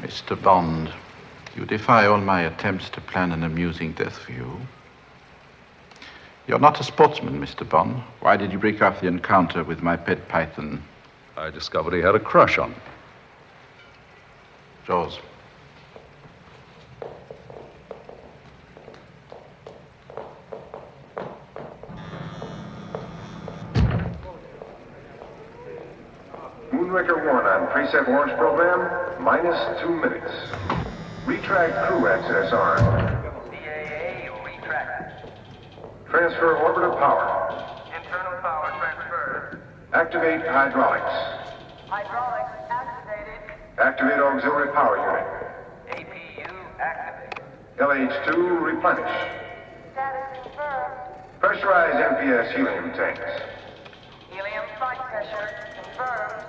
Mr. Bond, you defy all my attempts to plan an amusing death for you. You're not a sportsman, Mr. Bond. Why did you break off the encounter with my pet python? I discovered he had a crush on me. Jaws. Moonraker 1 on preset launch program, -2 minutes. Retract crew access arm. CAA, retract. Transfer orbital power. Internal power transferred. Activate hydraulics. Hydraulics activated. Activate auxiliary power unit. APU activated. LH2 replenish. Status confirmed. Pressurize MPS helium tanks. Helium flight pressure confirmed.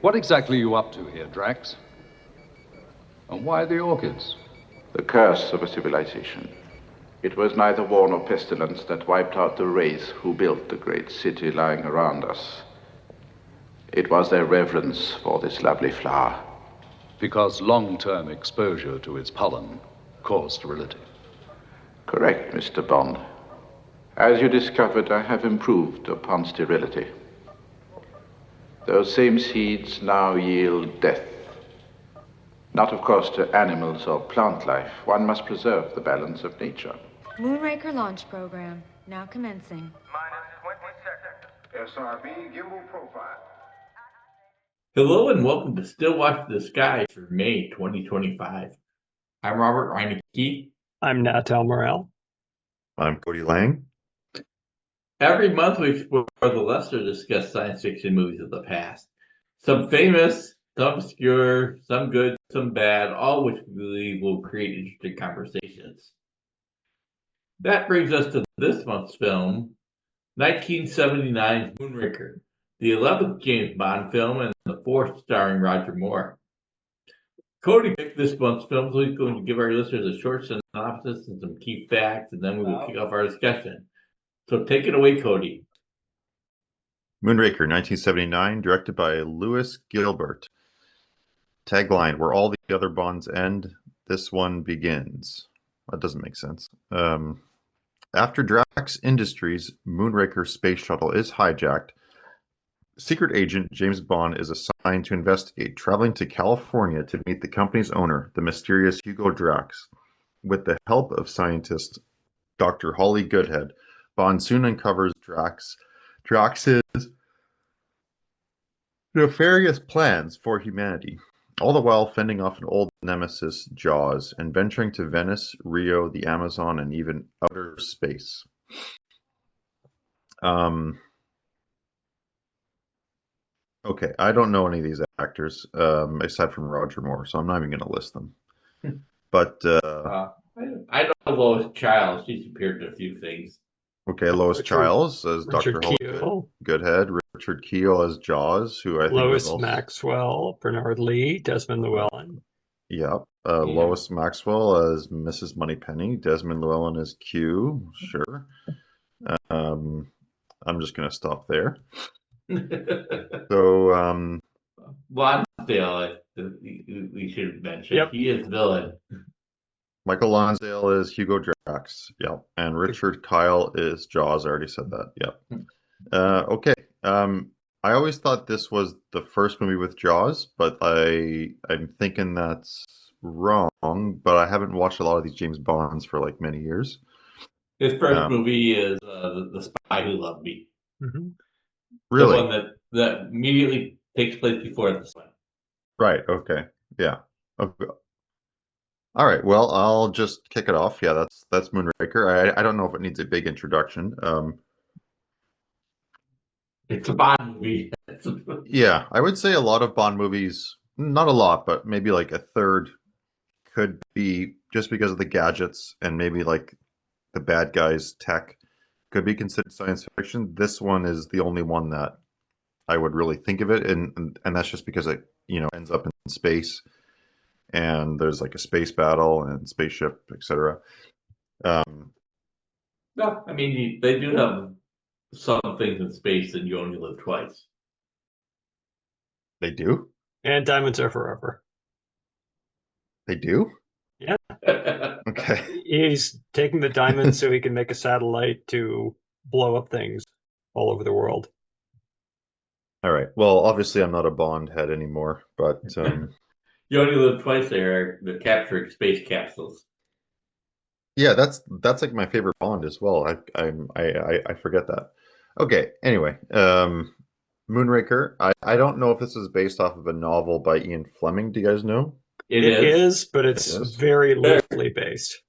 What exactly are you up to here, Drax? And why the orchids? The curse of a civilization. It was neither war nor pestilence that wiped out the race who built the great city lying around us. It was their reverence for this lovely flower. Because long-term exposure to its pollen caused sterility. Correct, Mr. Bond. As you discovered, I have improved upon sterility. Those same seeds now yield death. Not, of course, to animals or plant life. One must preserve the balance of nature. Moonraker launch program, now commencing. -20 seconds. SRB gimbal profile. Hello and welcome to Still Watch the Sky for May 2025. I'm Robert Reinecke. I'm Natal Morel. I'm Cody Lang. Every month we explore the lesser discussed science fiction movies of the past. Some famous, some obscure, some good, some bad, all which we believe will create interesting conversations. That brings us to this month's film, 1979's Moonraker, the 11th James Bond film and the 4th starring Roger Moore. Cody picked this month's film, so he's going to give our listeners a short synopsis and some key facts, and then we will kick off our discussion. So take it away, Cody. Moonraker, 1979, directed by Louis Gilbert. Tagline, where all the other Bonds end, this one begins. That doesn't make sense. After Drax Industries' Moonraker space shuttle is hijacked, secret agent James Bond is assigned to investigate, traveling to California to meet the company's owner, the mysterious Hugo Drax. With the help of scientist Dr. Holly Goodhead, Bond soon uncovers Drax's nefarious plans for humanity, all the while fending off an old nemesis, Jaws, and venturing to Venice, Rio, the Amazon, and even outer space. Okay, I don't know any of these actors, aside from Roger Moore, so I'm not even going to list them. But I know Lois Child. She's appeared in a few things. okay, Lois Chiles as Richard Dr. Holly Keogh. Goodhead, Richard Keogh as Jaws, who I think Lois was also, Maxwell, Bernard Lee, Desmond Llewellyn. yeah, Lois Maxwell as Mrs. Moneypenny, Desmond Llewellyn as Q, sure. I'm just going to stop there. So, Lonsdale, we should mention. Yep. He is villain. Michael Lonsdale is Hugo Drax, yep, and Richard Kyle is Jaws. I already said that, yep. Okay, I always thought this was the first movie with Jaws, but I'm thinking that's wrong. But I haven't watched a lot of these James Bonds for like many years. His first movie is The Spy Who Loved Me. Mm-hmm. Really? The one that immediately takes place before this one. Right. Okay. Yeah. Okay. All right. Well, I'll just kick it off. Yeah, that's Moonraker. I don't know if it needs a big introduction. It's a Bond movie. Yeah, I would say a lot of Bond movies, not a lot, but maybe like a third could be, just because of the gadgets and maybe like the bad guys' tech, could be considered science fiction. This one is the only one that I would really think of it, and that's just because it ends up in space, and there's like a space battle and spaceship, etc. No, I mean, they do have some things in space and you only live twice. They do? And Diamonds Are Forever. They do? Yeah. Okay. He's taking the diamonds so he can make a satellite to blow up things all over the world. All right. Well, obviously I'm not a Bond head anymore, but You only live twice there. They're capturing space capsules. yeah, that's like my favorite Bond as well. I forget that. Okay. Anyway, Moonraker. I don't know if this is based off of a novel by Ian Fleming. Do you guys know? It It is is, but It it's is. very loosely based.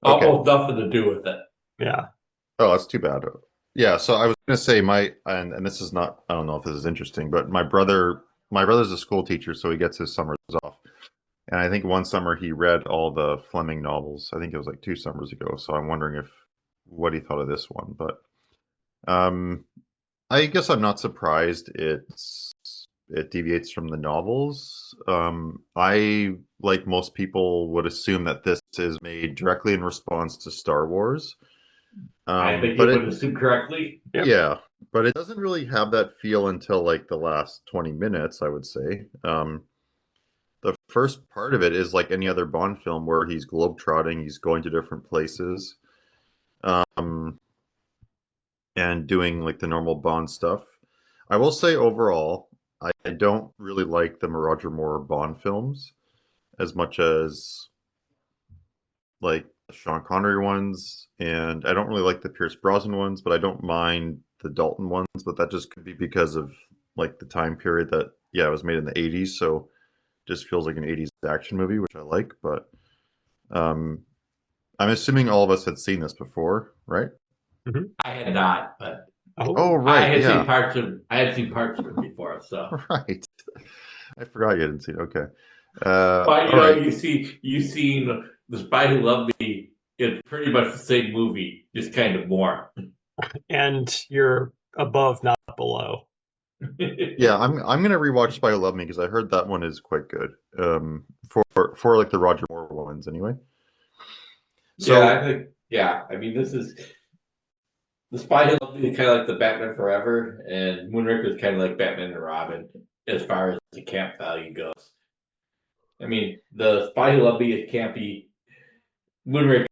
Okay. almost nothing to do with it. Yeah. Oh, that's too bad. Yeah, so I was gonna say and this is not, I don't know if this is interesting, but my brother's a school teacher, so he gets his summers off. And I think one summer he read all the Fleming novels. I think it was like 2 summers ago. So I'm wondering if what he thought of this one. But um, I guess I'm not surprised it deviates from the novels. I, like most people, would assume that this is made directly in response to Star Wars. I think But you would assume correctly. Yep. yeah, but it doesn't really have that feel until like the last 20 minutes, I would say. The first part of it is like any other Bond film where he's globetrotting, he's going to different places, um, and doing like the normal Bond stuff. I will say overall, I don't really like the Roger Moore Bond films as much as like the Sean Connery ones, and I don't really like the Pierce Brosnan ones, but I don't mind the Dalton ones, but that just could be because of like the time period that, yeah, it was made in the 80s, so just feels like an 80s action movie, which I like, but um, I'm assuming all of us had seen this before, right? Hmm. I had not, but Oh, Oh, right, yeah, I had seen parts of it before. So, right. I forgot you hadn't seen it. Okay. but All right. you've seen The Spy Who Loved Me. It's pretty much the same movie, just kind of more. and you're above, not below. Yeah, I'm gonna rewatch Spy Who Loved Me because I heard that one is quite good. For like the Roger Moore ones anyway. Yeah, I So think. Yeah, I mean, this is The Spy Who Loved Me is kind of like the Batman Forever, and Moonraker is kind of like Batman and Robin as far as the camp value goes. I mean, The Spy Who Loved Me is campy. Moonraker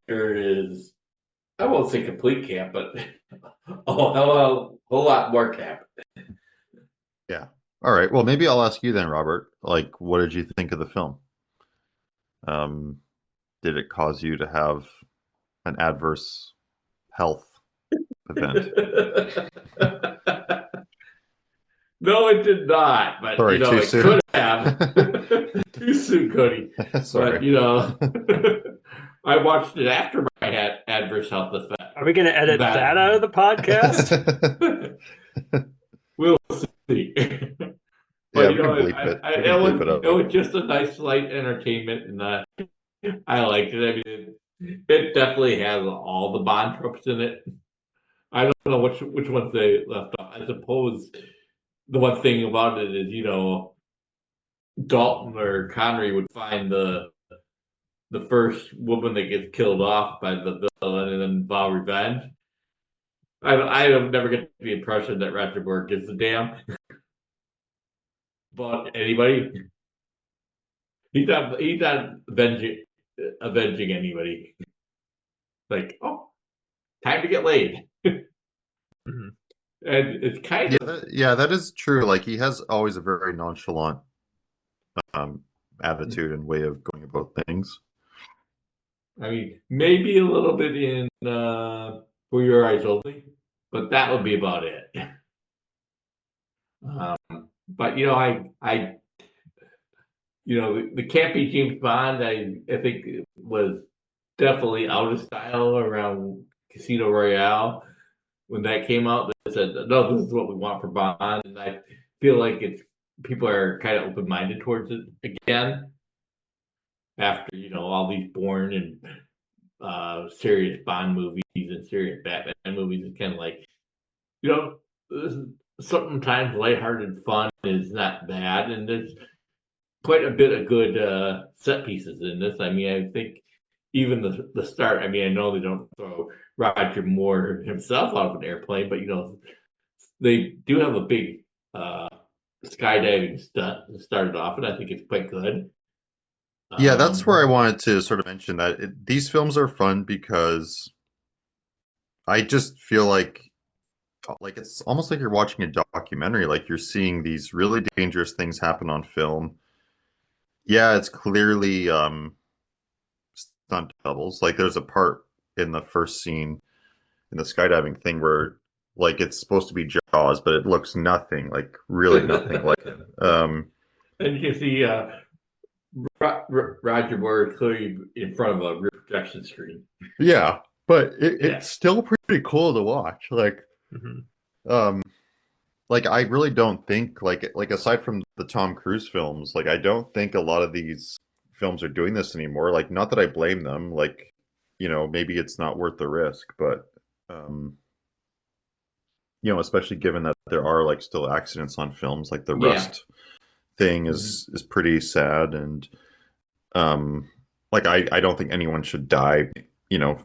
is, I won't say complete camp, but whole lot more camp. yeah. All right. Well, maybe I'll ask you then, Robert. Like, what did you think of the film? Um, did it cause you to have an adverse health event? No, it did not, but Sorry, too it soon. could have. Too soon, Cody. But Sorry. I watched it after my adverse health effect. Are we going to edit that out of the podcast? We'll see. Yeah, But we can bleep it. We can it bleep it it out. was just a nice light entertainment, and I liked it. I mean, it definitely has all the Bond tropes in it. I don't know which ones they left off. I suppose the one thing about it is, Dalton or Connery would find the first woman that gets killed off by the villain and then vow revenge. I have never get the impression that Roger Moore gives a damn about anybody. He's not avenging anybody. Like, oh, time to get laid. Mhm. And it's kind Yeah, of, that is true. Like he has always a very nonchalant um, attitude and way of going about things. I mean, maybe a little bit in For Your Eyes Only, but that would be about it. But the campy James Bond, I think it was definitely out of style around Casino Royale when that came out. They said, "No, this is what we want for Bond," and I feel like it's people are kind of open minded towards it again after all these Bourne and serious Bond movies and serious Batman movies. It's kind of like you know, sometimes lighthearted fun is not bad, and there's quite a bit of good set pieces in this. I mean, I think even the start. I mean, I know they don't throw Roger Moore himself out of an airplane, but they do have a big skydiving stunt that started off, and I think it's quite good. Yeah, that's where I Um, wanted to sort of mention that these films are fun because I just feel like it's almost like you're watching a documentary. Like you're seeing these really dangerous things happen on film. Yeah, it's clearly stunt doubles. Like there's a part in the first scene in the skydiving thing where like it's supposed to be Jaws, but it looks nothing like really nothing like it. and you can see Roger Moore clearly in front of a rear projection screen. Yeah, but Yeah. it's still pretty cool to watch. Hmm. Um, like I really don't think like aside from the Tom Cruise films, like I don't think a lot of these films are doing this anymore. Like not that I blame them, like maybe it's not worth the risk, but um, especially given that there are like still accidents on films, like the Yeah. Rust thing Mhm. is pretty sad and um like I don't think anyone should die, you know,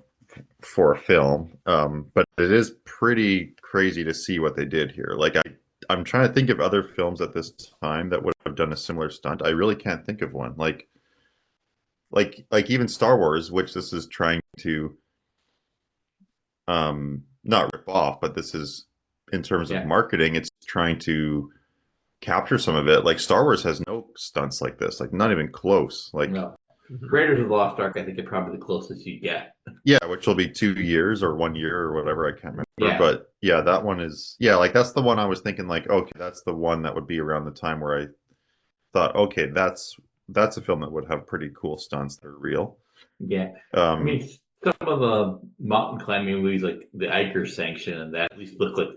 for a film. But it is pretty crazy to see what they did here. I'm trying to think of other films at this time that would have done a similar stunt. I really can't think of one. Like even Star Wars, which this is trying to not rip off, but this is in terms of Yeah. marketing, it's trying to capture some of it. Like Star Wars has no stunts like this, like not even close. Like No. Hmm. Raiders of the Lost Ark, I think, are probably the closest you get. yeah, which will be 2 years or 1 year or whatever, I can't remember. Yeah. But yeah, that one is yeah, like that's the one I was thinking like, okay, that's the one that would be around the time where I thought, okay, that's a film that would have pretty cool stunts that are real. Yeah. I Um, mean, some of the mountain climbing movies, like the Iger Sanction, and that at least look like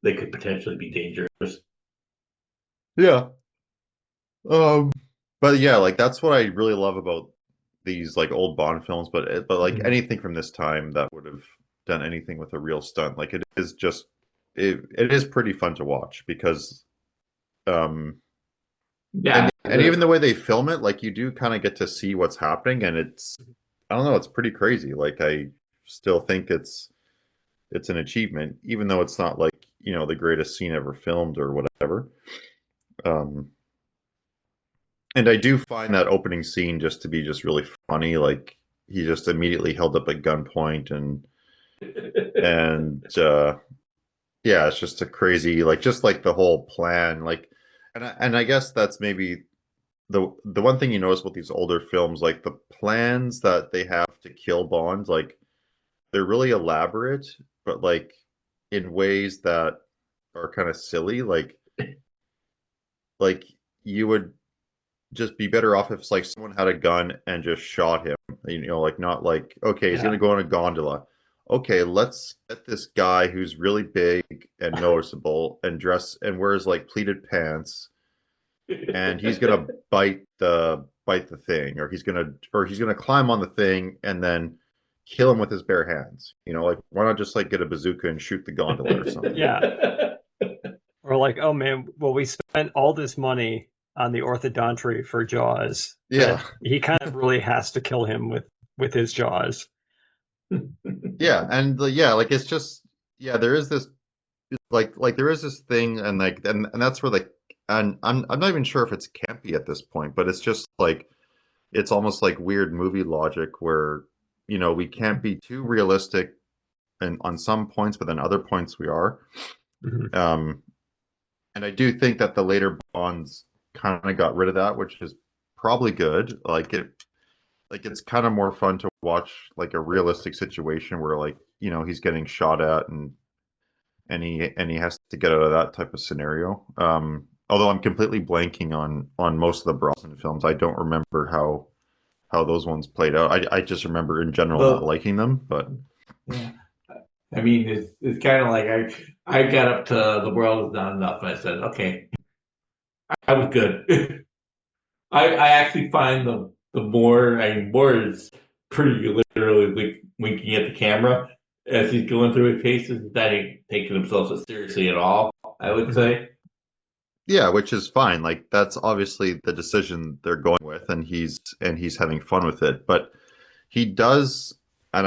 they could potentially be dangerous. yeah. Um, but yeah, like that's what I really love about these like old Bond films, but like Mhm. anything from this time that would have done anything with a real stunt, like it is just it is pretty fun to watch because um Yeah. and even the way they film it, like you do kind of get to see what's happening and it's I don't know, it's pretty crazy. Like I still think it's an achievement, even though it's not like, the greatest scene ever filmed or whatever. Um And I do find that opening scene just to be just really funny. Like he just immediately held up at gunpoint and yeah, it's just a crazy like just like the whole plan. Like and I guess that's maybe the one thing you notice about these older films, like the plans that they have to kill Bond, like they're really elaborate, but like in ways that are kind of silly. Like you would just be better off if like someone had a gun and just shot him. Like not like, okay, he's gonna Yeah. go on a gondola. Okay, let's get this guy who's really big and noticeable and and wears like pleated pants and he's gonna bite the thing or he's gonna climb on the thing and then kill him with his bare hands. Like why not just like get a bazooka and shoot the gondola or something? Yeah. Or like, oh man, well, we spent all this money on the orthodontry for Jaws Yeah. that he kind of really has to kill him with his jaws. Yeah, and yeah, like it's just yeah, there is this like there is this thing and like and that's where like and I'm not even sure if it's campy at this point, but it's just like it's almost like weird movie logic where we can't be too realistic and on some points, but then other points we are. Mhm. Um, and I do think that the later Bonds kind of got rid of that, which is probably good. It's kind of more fun to watch like a realistic situation where like he's getting shot at and he has to get out of that type of scenario. Although I'm completely blanking on most of the Brosnan films, I don't remember how those ones played out. I just remember in general not Well, liking them, but yeah. I mean, it's kind of like I got up to the world is not enough, and I said, okay, I was good. I actually find the more I mean, more is pretty literally like winking at the camera as he's going through his cases. That ain't taking himself so seriously at all. I would Mhm. say. yeah, which is fine. Like that's obviously the decision they're going with, and he's having fun with it. But he does, and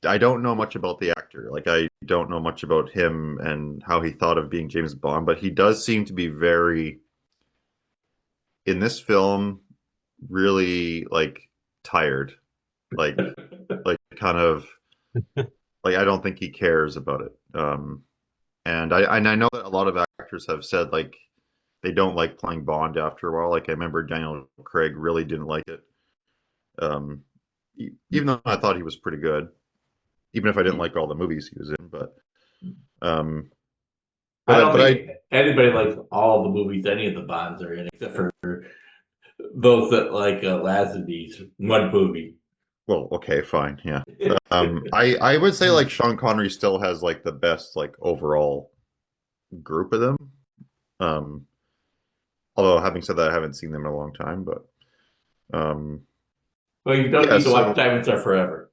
I don't know much about the actor. Like I don't know much about him and how he thought of being James Bond, but he does seem to be very in this film. really like tired, like kind of like I don't think he cares about it. And I know that a lot of actors have said like they don't like playing Bond after a while. Like I remember Daniel Craig really didn't like it. Um, even though I thought he was pretty good, even if I didn't like all the movies he was in, um, I don't but think anybody likes all the movies any of the Bonds are in, except for those that like Lazenby's one movie. well, okay, fine, yeah. I would say like Sean Connery still has like the best like overall group of them. Um, although having said that, I haven't seen them in a long time, but um, Well, you don't yeah. need to watch So Diamonds Are Forever.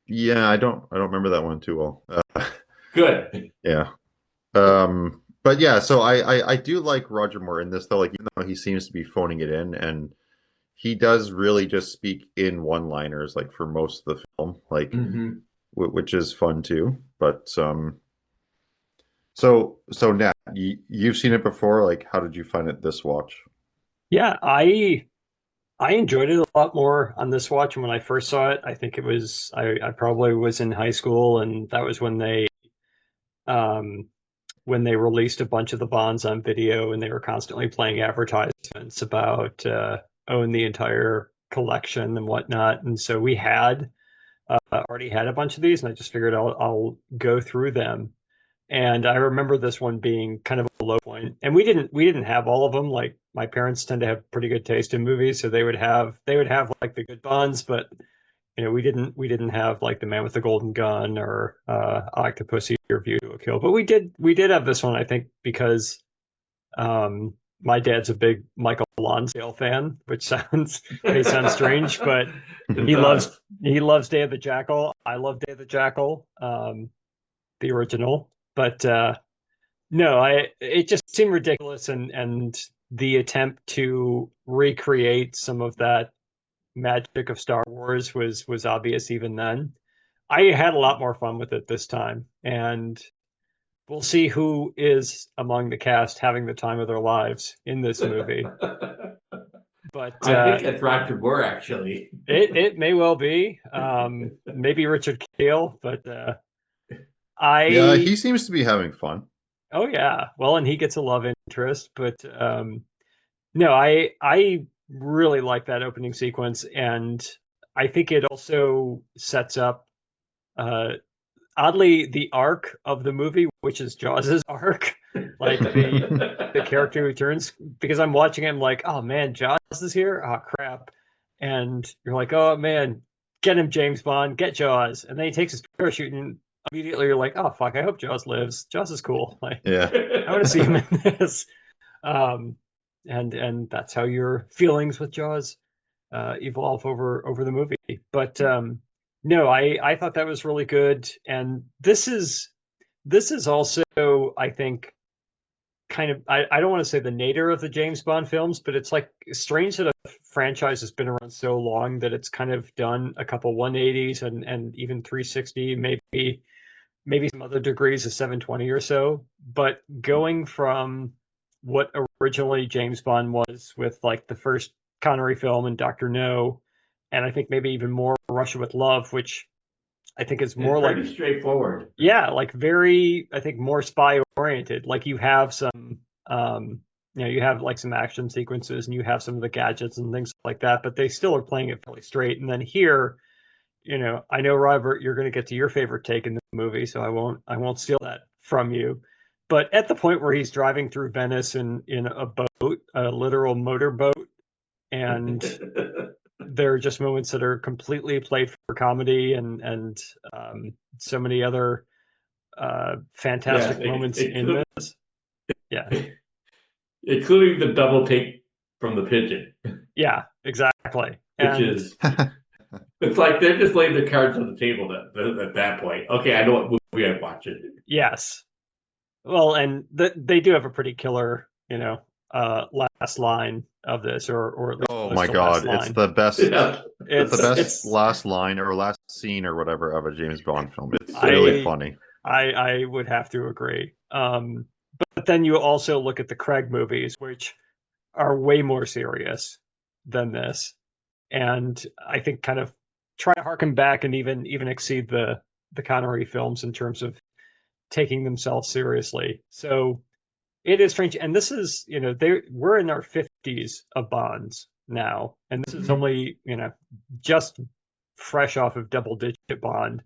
yeah, I don't remember that one too well. Good. Yeah. But yeah, so I do like Roger Moore in this though, like even though he seems to be phoning it in, and he does really just speak in one-liners like for most of the film, like Hmm. which is fun too. But so Nat, you've seen it before. Like, how did you find it this watch? Yeah, I enjoyed it a lot more on this watch than when I first saw it. I think it was I probably was in high school, and that was um when they released a bunch of the Bonds on video, and they were constantly playing advertisements about own the entire collection and whatnot. And so we had already had a bunch of these, and I just figured I'll go through them. And I remember this one being kind of a low point. And we didn't have all of them. Like my parents tend to have pretty good taste in movies, so they would have like the good Bonds, but we didn't have like the Man with the Golden Gun or Octopussy or View to a Kill. But we did have this one, I think, because my dad's a big Michael Lonsdale fan, which may sound strange, but It he does. loves Day of the Jackal. I love Day of the Jackal, the original. But no, I it just seemed ridiculous, and the attempt to recreate some of that magic of Star Wars was obvious even then. I had a lot more fun with it this time, and we'll see who is among the cast having the time of their lives in this movie. But I think it's Roger Moore, actually. it may well be, maybe Richard Kiel, but Yeah, I he seems to be having fun. oh yeah, well, and he gets a love interest, but no, I really like that opening sequence, and I think it also sets up uh, oddly the arc of the movie, which is Jaws's arc, like the character who turns, because I'm watching him like, oh man, Jaws is here, oh crap, and you're like, oh man, get him, James Bond, get Jaws, and then he takes his parachute, and immediately you're like, oh fuck, I hope Jaws lives. Jaws is cool. Like Yeah. I want to see him in this. Um, and that's how your feelings with Jaws evolve over the movie. But no, I thought that was really good, and this is also, I think, kind of, I don't want to say the nadir of the James Bond films, but it's like strange that a franchise has been around so long that it's kind of done a couple 180s and even 360, maybe some other degrees of 720 or so. But going from what originally James Bond was with like the first Connery film and Doctor No, and I think maybe even more Russia with Love, which I think is more It's like, pretty straightforward. yeah, like very, I think more spy oriented. Like you have some, you have like some action sequences and you have some of the gadgets and things like that, but they still are playing it fairly straight. And then here, I know, Robert, you're going to get to your favorite take in the movie, so I won't steal that from you. But at the point where he's driving through Venice in a boat, a literal motorboat, and there are just moments that are completely played for comedy, and so many other Yes, fantastic moments in this. Yeah, including the double take from the pigeon, yeah, exactly. which And is it's like they're just laying their cards on the table at that point. Okay, I know what movie I'm watching. yes, well, and they do have a pretty killer, last line of this, or at least Oh close my to last God, it's line. the best. Yeah. It's the best It's last line or last scene or whatever of a James Bond film. It's really I funny. I would have to agree. But then you also look at the Craig movies, which are way more serious, than this, and I think kind of try to harken back and even exceed the Connery films in terms of taking themselves seriously. So it is strange, and this is, we're in our 50s of Bonds now, and this is only, just fresh off of double digit Bond,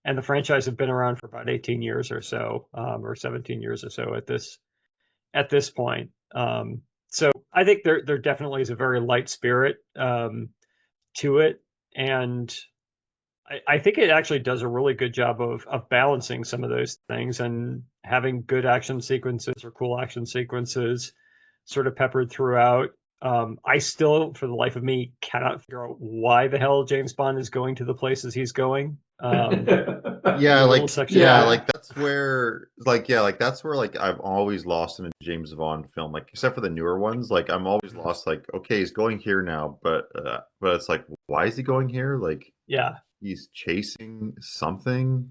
and the franchise have been around for about 18 years or so, or 17 years or so at this point. So I think there definitely is a very light spirit to it, and I think it actually does a really good job of balancing some of those things and having good action sequences or cool action sequences sort of peppered throughout. I still, for the life of me, cannot figure out why the hell James Bond is going to the places he's going. Yeah, the like little section. yeah, like that's where like I'm always lost in a James Bond film, like except for the newer ones. Like I'm always lost. Like, okay, he's going here now, but it's like, why is he going here? Like Yeah. he's chasing something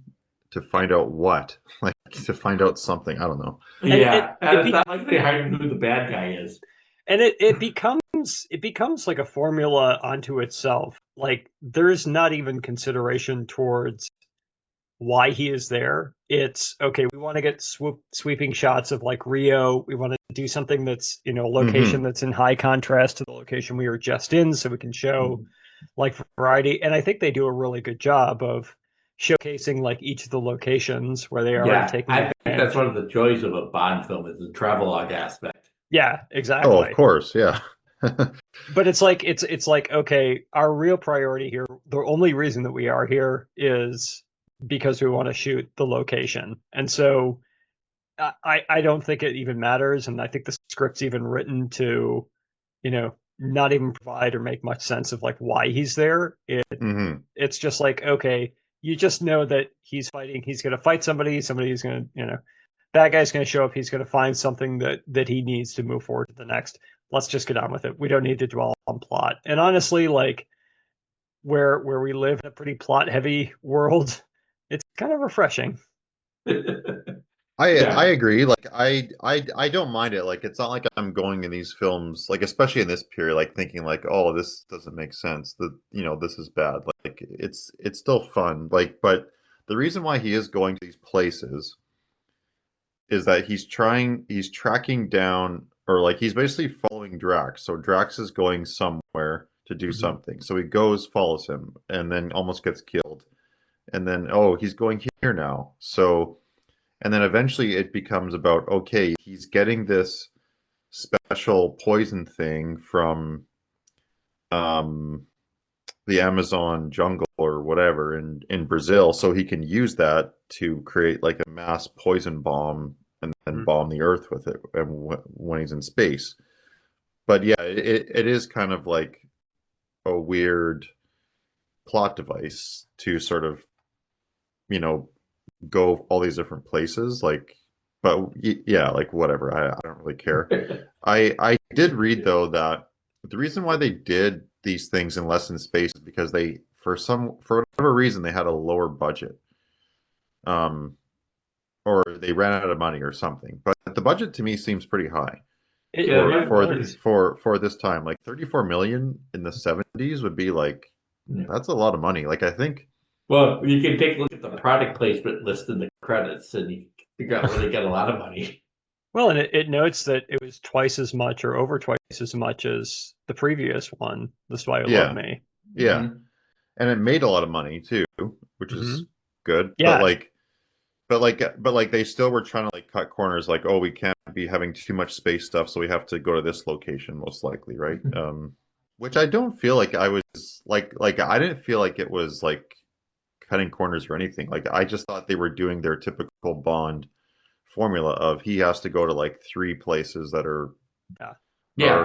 to find out what, like to find out something. I don't know. Yeah, and it's not like they hide who the bad guy is. And it becomes like a formula onto itself. Like there's not even consideration towards why he is there. It's okay, we want to get sweeping shots of like Rio. We want to do something that's, a location that's in high contrast to the location we were just in, so we can show like variety. And I think they do a really good job of showcasing like each of the locations where they are taking I think that's one of the joys of a Bond film is the travelogue aspect. Yeah, exactly. Oh, of course, yeah. But it's like okay, our real priority here, the only reason that we are here is because we want to shoot the location. And so I don't think it even matters, and I think the script's even written to, not even provide or make much sense of like why he's there. It's just like, okay, you just know that he's fighting, he's going to fight somebody's going to, bad guy's going to show up, he's going to find something that he needs to move forward to the next. Let's just get on with it. We don't need to dwell on plot. And honestly, like where we live in a pretty plot heavy world, it's kind of refreshing. I agree. Like I don't mind it. Like it's not like I'm going in these films, like especially in this period, like thinking like, oh, this doesn't make sense. That this is bad. Like it's still fun. Like, but the reason why he is going to these places is that he's tracking down, or like he's basically following Drax. So Drax is going somewhere to do something. So he follows him, and then almost gets killed. And then, oh, he's going here now. So, and then eventually it becomes about, okay, he's getting this special poison thing from the Amazon jungle or whatever in Brazil, so he can use that to create like a mass poison bomb and then bomb the Earth with it when he's in space. But yeah, it is kind of like a weird plot device to sort of, go all these different places. Like, but yeah, like whatever. I don't really care. I did read though that the reason why they did these things in less in space is because they, for whatever reason, they had a lower budget, or they ran out of money or something. But the budget to me seems pretty high for this time. Like 34 million in the 70s would be like, that's a lot of money. Like I think. Well, you can take a look at the product placement list in the credits, and you figure out where they get a lot of money. Well, and it notes that it was twice as much or over twice as much as the previous one, The Spy Who Loved Me. Yeah. And it made a lot of money too, which is good. Yeah. But like they still were trying to like cut corners, like, oh, we can't be having too much space stuff, so we have to go to this location most likely, right? Which I don't feel like I was like I didn't feel like it was like cutting corners or anything. Like I just thought they were doing their typical Bond formula of he has to go to like 3 places that are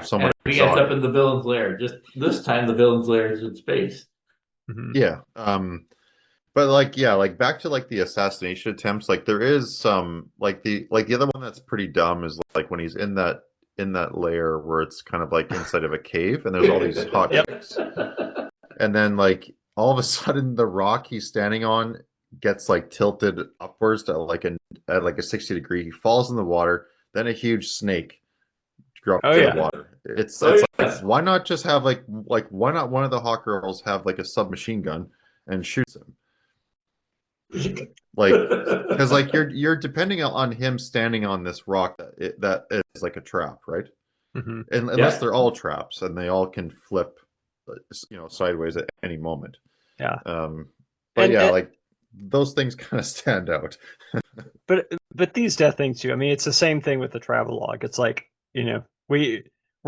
somewhat and he ends up in the villain's lair. Just this time the villain's lair is in space. Yeah. But like back to like the assassination attempts, like there is some like the other one that's pretty dumb is like when he's in that lair where it's kind of like inside of a cave and there's all these hot chicks. And then like all of a sudden the rock he's standing on gets like tilted upwards to like at like a 60 degree. He falls in the water. Then a huge snake drop Oh to the yeah. water. It's Oh, like yes. why not just have like why not one of the hawk girls have like a submachine gun and shoots him? Like because like you're depending on him standing on this rock that is like a trap, right? Hmm. And unless Yeah. they're all traps and they all can flip, sideways at any moment. Yeah. But And, yeah, and like those things kind of stand out. but these death things too. I mean, it's the same thing with the travel log. It's like, we're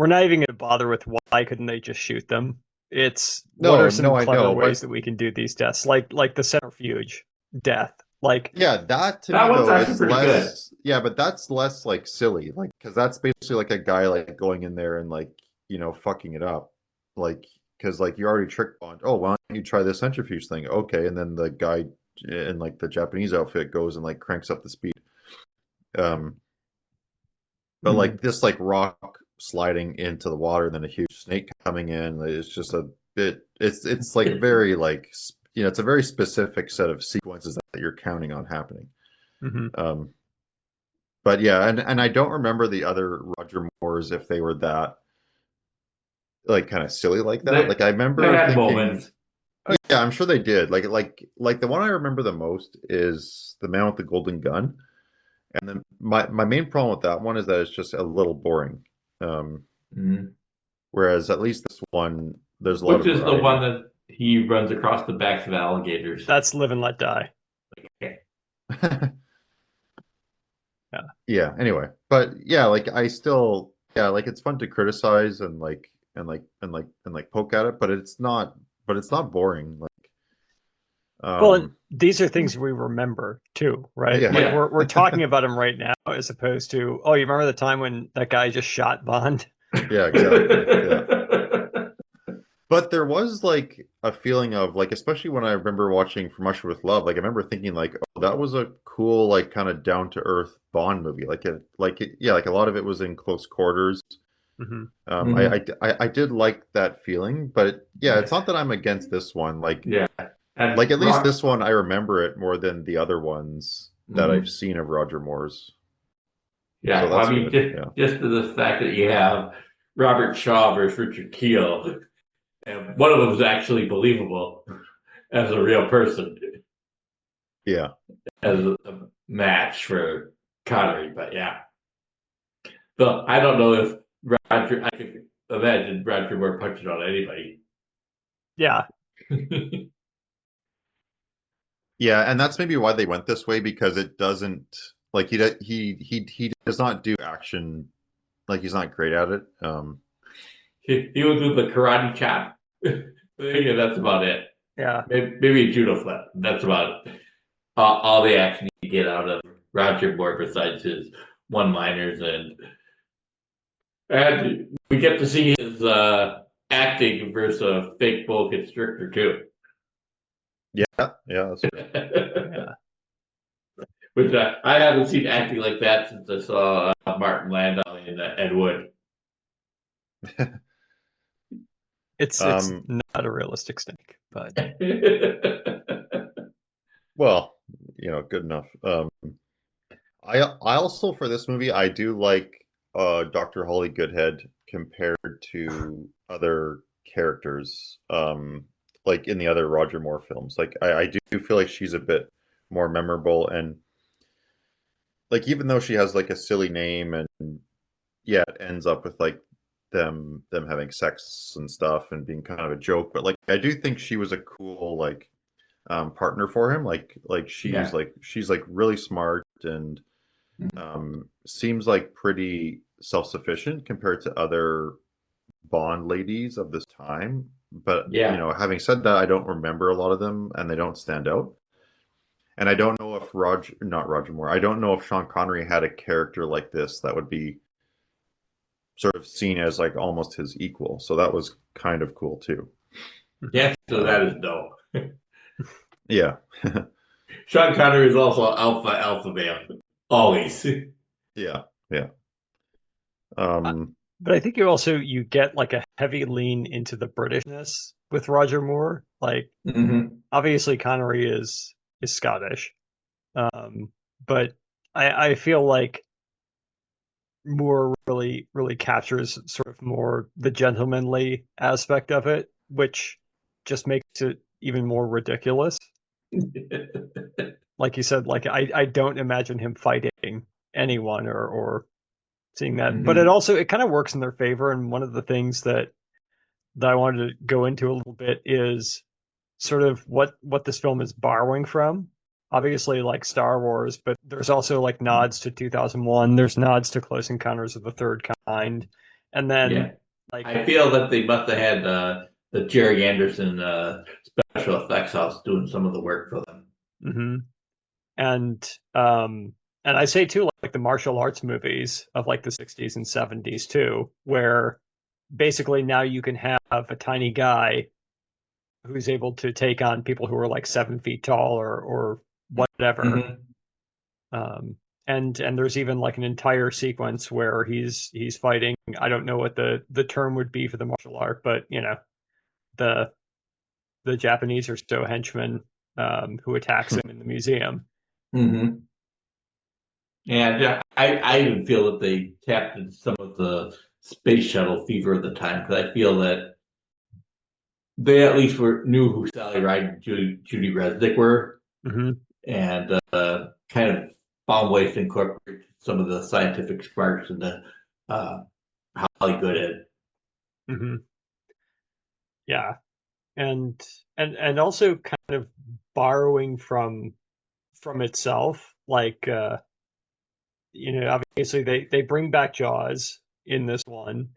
not even going to bother with why couldn't they just shoot them. It's what are No, some no, I clever know, ways but that we can do these deaths, like the centrifuge death. Like, yeah, that to That me one's though actually is pretty good. less. Yeah, but that's less like silly, like because that's basically like a guy like going in there and like fucking it up, like because like you already tricked Bond. Oh, why don't you try this centrifuge thing? Okay, and then the guy in like the Japanese outfit goes and like cranks up the speed. Um, but like this like rock sliding into the water and then a huge snake coming in, it's just a bit. It's like very like it's a very specific set of sequences that you're counting on happening. mhm. Um, but yeah, and I don't remember the other Roger Moores if they were that like kind of silly like that. They, Like I they remember had thinking, moments. yeah, I'm sure they did. Like the one I remember the most is the Man with the Golden Gun, and then my main problem with that one is that it's just a little boring. Um, Mhm. Whereas at least this one, there's a lot Which of is the variety. one that he runs across the backs of alligators. That's Live and Let Die. Okay. Yeah. Yeah, anyway. But yeah, like I still yeah, like it's fun to criticize and poke at it, but it's not boring. Like Well, and um these are things we remember too, right? yeah. Like Yeah. we're talking about them right now, as opposed to, oh, you remember the time when that guy just shot Bond? Yeah, exactly. Yeah. But there was like a feeling of like, especially when I remember watching From Russia with Love, like I remember thinking like, oh, that was a cool, like kind of down to earth Bond movie. Yeah, like a lot of it was in close quarters. Hmm. I did like that feeling, but yeah, it's not that I'm against this one. Yeah. And Like at least Rock. this one, I remember it more than the other ones that I've Mhm. seen of Roger Moore's. So Yeah. Well, that's I mean, good. Yeah. just to the fact that you have Robert Shaw versus Richard Keel, and one of them is actually believable as a real person, Yeah. as a match for Connery. But yeah. So I don't know if Roger. I could imagine Roger Moore punching on anybody. Yeah. Yeah, and that's maybe why they went this way because it doesn't like he does not do action like he's not great at it. He would do the karate chop. Yeah, that's about it. Yeah. Maybe a judo flip. That's about all the action you get out of Roger Moore besides his one-liners, and we get to see his acting versus a fake bull constrictor too. Yeah, yeah, that's true. Yeah. Which I haven't seen acting like that since I saw Martin Landau in Ed Wood. It's Um, not a realistic snake, but well, good enough. I also for this movie I do like Dr. Holly Goodhead compared to other characters like in the other Roger Moore films. Like I do feel like she's a bit more memorable and like even though she has like a silly name and yeah, it ends up with like them having sex and stuff and being kind of a joke, but like I do think she was a cool like partner for him. Like Yeah. she's like really smart and seems like pretty self-sufficient compared to other Bond ladies of this time. But Yeah. having said that, I don't remember a lot of them and they don't stand out. And I don't know if not Roger Moore, I don't know if Sean Connery had a character like this that would be sort of seen as like almost his equal. So that was kind of cool too. Yeah, so that is Um, no. yeah, Sean Connery is also alpha male. Always. yeah, yeah. I- Um, but I think you get like a heavy lean into the Britishness with Roger Moore. Like Hmm. obviously Connery is Scottish, but I feel like Moore really captures sort of more the gentlemanly aspect of it, which just makes it even more ridiculous. Like you said, like I don't imagine him fighting anyone or seeing that. But Mhm. it kind of works in their favor. And one of the things that I wanted to go into a little bit is sort of what this film is borrowing from. Obviously, like Star Wars, but there's also like nods to 2001. There's nods to Close Encounters of the Third Kind, and then Yeah. like I feel that they must have had the Jerry Anderson special effects house doing some of the work for them. mhm. and um and I say too, like the martial arts movies of like the 60s and 70s too, where basically now you can have a tiny guy who's able to take on people who are like 7 feet tall or whatever. Hmm. Um, and there's even like an entire sequence where he's fighting. I don't know what the term would be for the martial art, but you know the the Japanese are so henchmen who attacks him in the museum. Hmm. And I even feel that they tapped into some of the space shuttle fever of the time because I feel that they at least knew who Sally Ride and Judy Resnick were, Hmm. and kind of found ways to incorporate some of the scientific sparks into uh, Hollywood. Hmm. Yeah, and and also kind of borrowing from itself, like you know, obviously they bring back Jaws in this one,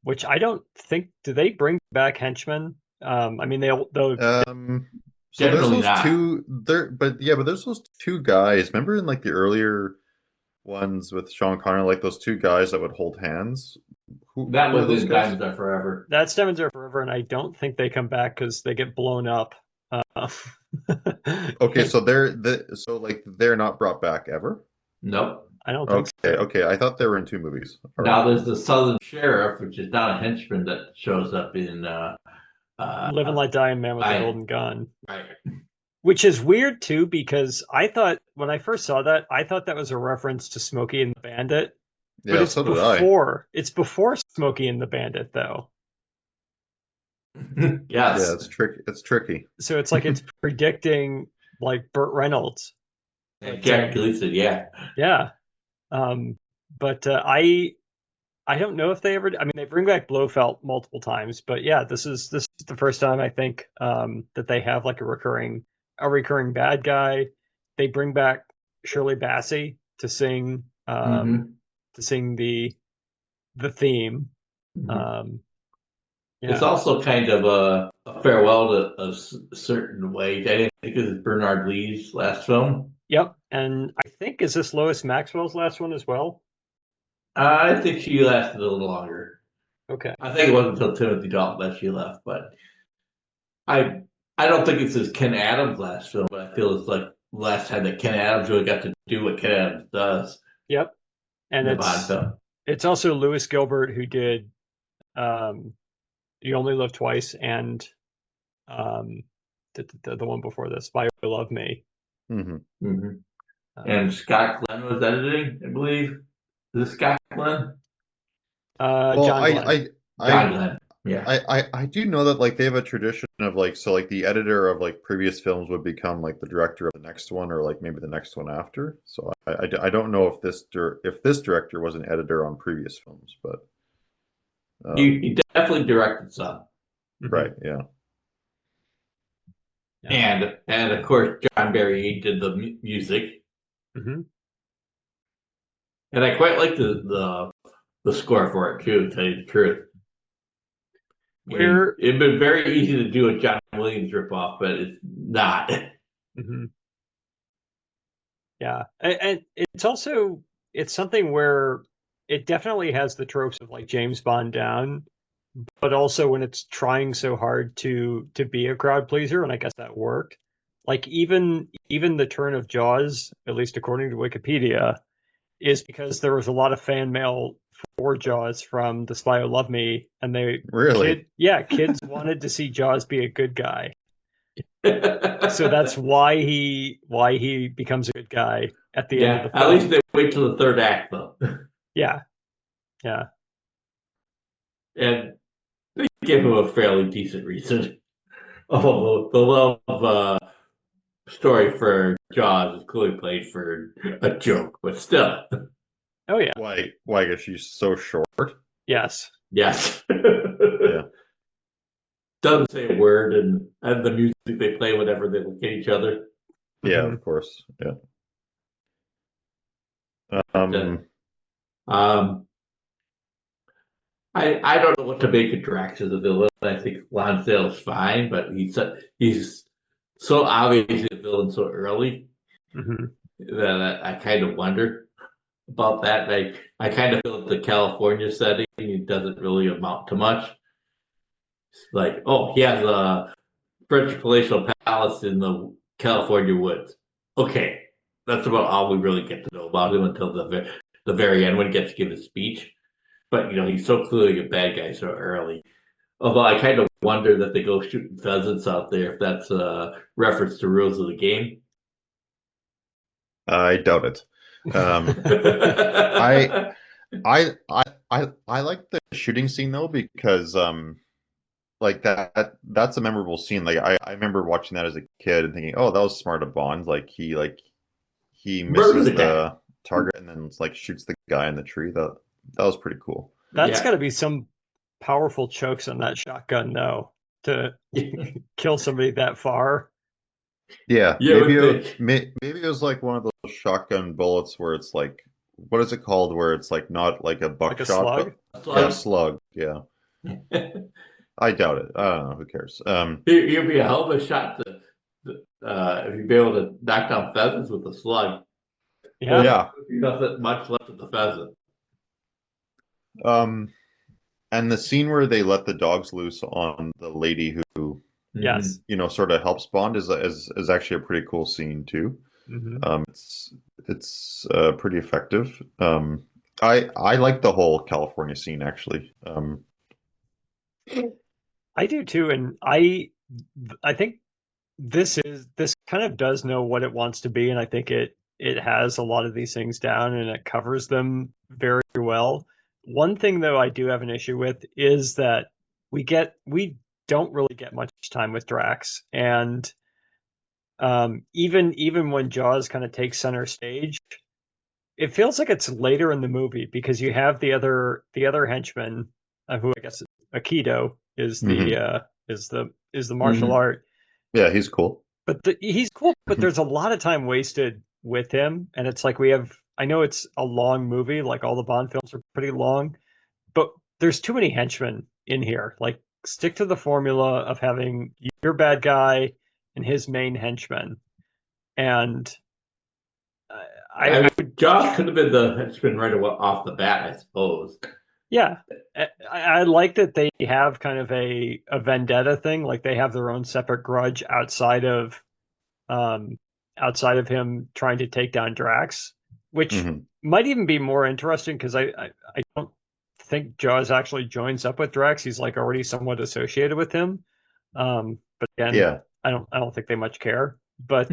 which I don't think, do they bring back henchmen? I mean, they'll Um, so there's Generally those not. two there, but yeah, but there's those two guys. Remember in like the earlier ones with Sean Connery, like those two guys that would hold hands. That Who are was those in guys? Diamonds Are Forever. that's Diamonds Are Forever, and I don't think they come back because they get blown up. Uh, Okay, so so like they're not brought back ever. Nope. I don't think Okay, so. okay. I thought they were in two movies. All right. Now there's the Southern Sheriff, which is not a henchman that shows up in uh, Live and Let Die and Man with the I Golden Gun, right. which is weird too, because I thought when I first saw that, I thought that was a reference to Smokey and the Bandit, but Yeah, so did I. it's before Smokey and the Bandit though. Yeah, Yes. it's tricky. It's tricky. So it's like it's predicting like Burt Reynolds, And but Jack Gleason, yeah. yeah. Um, but I don't know if they ever. I mean, they bring back Blofeld multiple times, but yeah, this is the first time I think that they have like a recurring bad guy. They bring back Shirley Bassey Hmm. to sing the theme. Hmm. Um, It's yeah. also kind of a farewell to a certain way. I didn't think it was Bernard Lee's last film. Yep. And I think, is this Lois Maxwell's last one as well? I think she lasted a little longer. Okay. I think it wasn't until Timothy Dalton that she left, but I I don't think it's his Ken Adams last film, but I feel it's like the last time that Ken Adams really got to do what Ken Adams does Yep. And in a Bond film. it's also Lewis Gilbert who did um, You Only Live Twice and um, the one before this, Spy Who Loved Me. Hmm. Hmm. Um, And Scott Glenn was editing, I believe. Is it Scott Glenn? Well, John Glenn. John I Glenn. Yeah. I do know that like they have a tradition of like so like the editor of like previous films would become like the director of the next one or like maybe the next one after. So I don't know if if this director was an editor on previous films, but um He definitely directed some. Mhm. right, yeah. Yeah. And of course John Barry did the music. Hmm. And I quite like the score for it too, to tell you the truth. I mean, Where it'd been very easy to do a John Williams ripoff, but it's not. Mhm. Yeah, and it's also it's something where it definitely has the tropes of like James Bond down, but also when it's trying so hard to be a crowd pleaser, and I guess that worked. Like even the turn of Jaws, at least according to Wikipedia, is because there was a lot of fan mail for Jaws from The Spy Who Loved Me, and Really? kids wanted to see Jaws be a good guy. So that's why he becomes a good guy at the end of Yeah, the at least film. they wait till the third act though. Yeah, yeah. And they give him a fairly decent reason. Although the love story for Jaws is clearly played for a joke, but still, Oh yeah. Why? I guess she's so short. Yes. yes. Yeah. Doesn't say a word, and the music they play whenever they look at each other. Yeah, Mhm. of course. Yeah. But, um, I don't know what to make of Drax as a villain. I think Lonsdale's fine, but he's so obviously a villain so early Mhm. that I kind of wonder about that. I kind of feel that the California setting it doesn't really amount to much. It's like, oh, he has a French palatial palace in the California woods. Okay, that's about all we really get to know about him until the very end when he gets to give his speech. But he's so clearly a bad guy so early. Although I kind of wonder that they go shooting pheasants out there if that's a reference to rules of the game. I doubt it. I I like the shooting scene though because like that's a memorable scene. Like I remember watching that as a kid and thinking, oh, that was smart of Bond. He Murder misses the guy. the target and then like shoots the guy in the tree. That was pretty cool. That's got Yeah. to be some powerful chokes on that shotgun, though, to kill somebody that far. Yeah, You would think. maybe it was like one of those shotgun bullets where it's like what is it called? Where it's like not like a Like a buckshot, slug? but It's yeah, like, slug. Yeah, I doubt it. I don't know. Who cares? you'd be a hell of a shot if you'd be able to knock down pheasants with a slug. Yeah. There's Yeah. nothing much left of the pheasant. Um, and the scene where they let the dogs loose on the lady who Yes. sort of helps Bond is actually a pretty cool scene too. Hmm. It's pretty effective. I like the whole California scene actually. I do too, and I think this kind of does know what it wants to be, and I think it has a lot of these things down and it covers them very well. One thing though I do have an issue with is that we don't really get much time with Drax, and even when Jaws kind of takes center stage, it feels like it's later in the movie because you have the other henchman, who I guess Aikido Mhm. is the martial Mhm. art. Yeah, he's cool. But he's cool, but there's a lot of time wasted with him, and it's like we have. I know it's a long movie, like all the Bond films are pretty long, but there's too many henchmen in here. Like, stick to the formula of having your bad guy and his main henchman, and I I mean, would, Josh could have been the henchman right off the bat, I suppose. yeah, I like that they have kind of a vendetta thing, like they have their own separate grudge um, outside of him trying to take down Drax, which Hmm. might even be more interesting because I don't think Jaws actually joins up with Drax. He's like already somewhat associated with him. But again, Yeah. I don't think they much care. But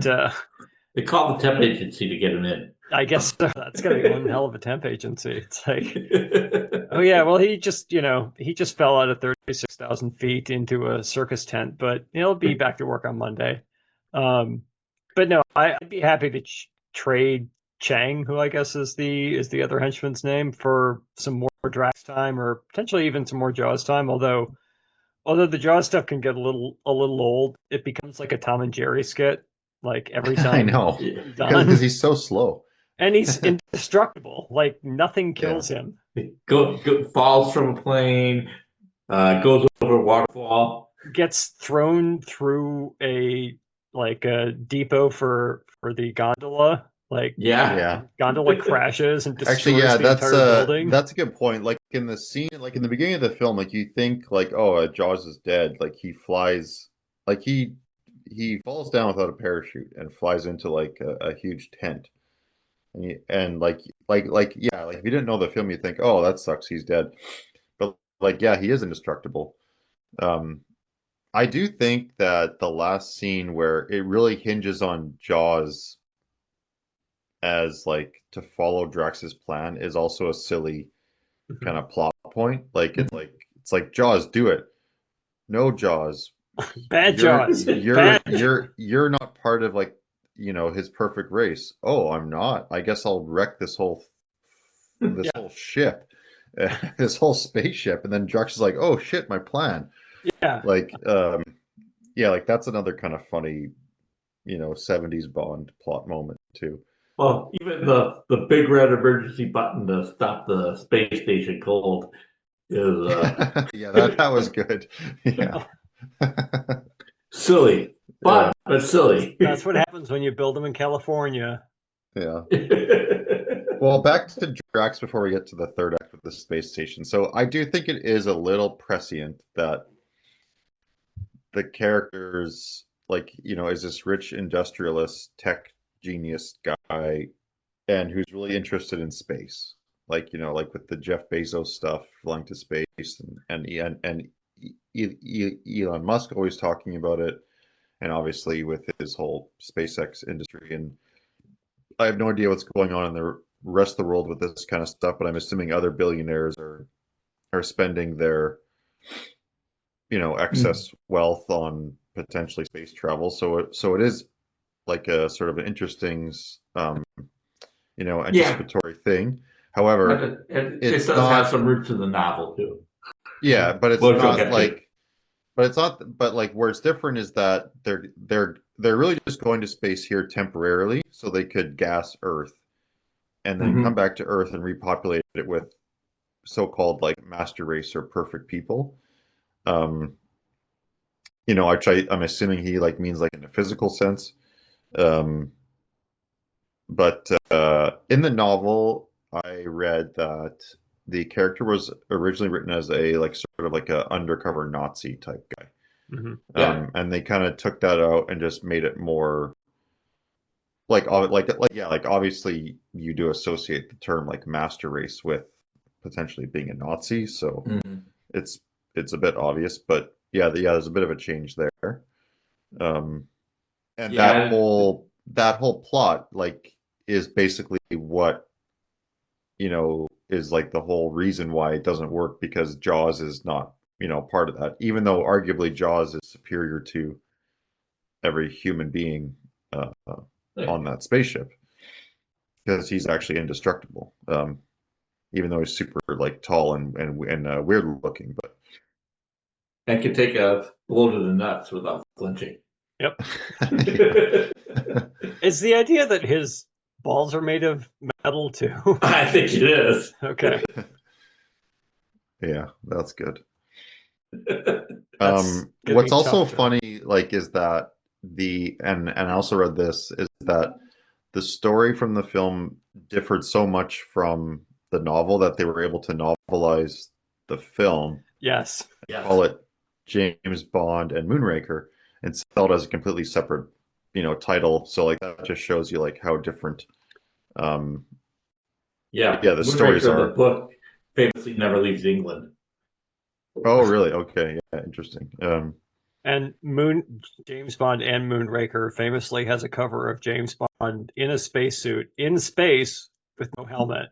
They called the temp agency to get him in. I guess that's got to be one hell of a temp agency. It's like, oh yeah, well he just fell out of 36,000 feet into a circus tent, but he'll be back to work on Monday. Um, but no, I'd be happy to trade Chang, who I guess is the other henchman's name, for some more Drax time or potentially even some more Jaws time. Although the Jaws stuff can get a little old, it becomes like a Tom and Jerry skit, like every I time know. Yeah. he's Because on, he's so slow. and he's indestructible. Like nothing Yeah. kills him. Falls from a plane, goes over a waterfall. Gets thrown through a depot for the gondola. Like Yeah. Yeah. gondola crashes and Actually, destroys yeah, the entire building. that's a good point. Like in the scene, like in the beginning of the film, like you think like, oh, Jaws is dead. Like he flies, like he falls down without a parachute and flies into like a huge tent. And like yeah, like if you didn't know the film, you think, oh, that sucks, he's dead. But like yeah, he is indestructible. Um, I do think that the last scene where it really hinges on Jaws as like to follow Drax's plan is also a silly kind of plot point. Like it's like Jaws, do it. No, Jaws. Bad Jaws. Bad. You're not part of like, his perfect race. Oh, I'm not. I guess I'll wreck this whole Yeah. ship, this whole spaceship. And then Drax is like, oh shit, my plan. Yeah. Like, yeah, like that's another kind of funny, 70s Bond plot moment too. Well, even the big red emergency button to stop the space station cold is Yeah, that was good. Yeah. silly, but silly. That's what happens when you build them in California. Yeah. Well, back to Drax before we get to the third act of the space station. So I do think it is a little prescient that the characters, like, is this rich industrialist tech genius guy and who's really interested in space. Like, like with the Jeff Bezos stuff, flying to space and Elon Musk always talking about it, and obviously with his whole SpaceX industry. And I have no idea what's going on in the rest of the world with this kind of stuff, but I'm assuming other billionaires are spending their, excess wealth on potentially space travel. So it is like a sort of an interesting, anticipatory thing. However, it it's does not, have some roots in the novel too. yeah, but it's Which we'll not get to. like, but it's not, but like where it's different is that they're really just going to space here temporarily so they could gas Earth and then come back to Earth and repopulate it with so-called like master race or perfect people. I'm assuming he like means like in a physical sense. Um, but in the novel, I read that the character was originally written as a like sort of like a undercover Nazi type guy. Yeah. And they kind of took that out and just made it more like obviously you do associate the term like master race with potentially being a Nazi, so it's a bit obvious, but yeah, there's a bit of a change there. And Yeah. that whole plot like is basically what is like the whole reason why it doesn't work, because Jaws is not part of that, even though arguably Jaws is superior to every human being on that spaceship, because he's actually indestructible, even though he's super like tall and weird looking, but And can take a blow to the nuts without flinching. Yep. Is the idea that his balls are made of metal too? I think it is. Okay. Yeah, that's good. That's What's also funny, like, is that and I also read this, is that the story from the film differed so much from the novel that they were able to novelize the film. Yes. Call it James Bond and Moonraker, and sell it as a completely separate, title. So like that just shows you like how different. The stories are. The book famously never leaves England. Oh, really? Okay, yeah, interesting. And James Bond and Moonraker famously has a cover of James Bond in a spacesuit in space with no helmet,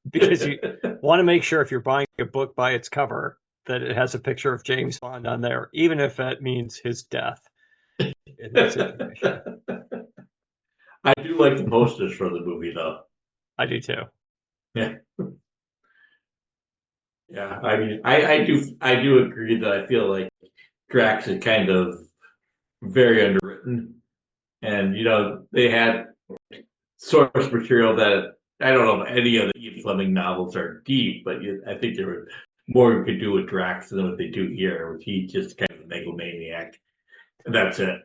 because you want to make sure if you're buying a book by its cover that it has a picture of James Bond on there, even if that means his death in that situation. I do like the posters for the movie, though. I do too. Yeah. Yeah, I mean, I do agree that I feel like Drax is kind of very underwritten, and they had source material that I don't know if any of the Ian Fleming novels are deep, but I think there was more you could do with Drax than what they do here, which he's just kind of a megalomaniac, and that's it.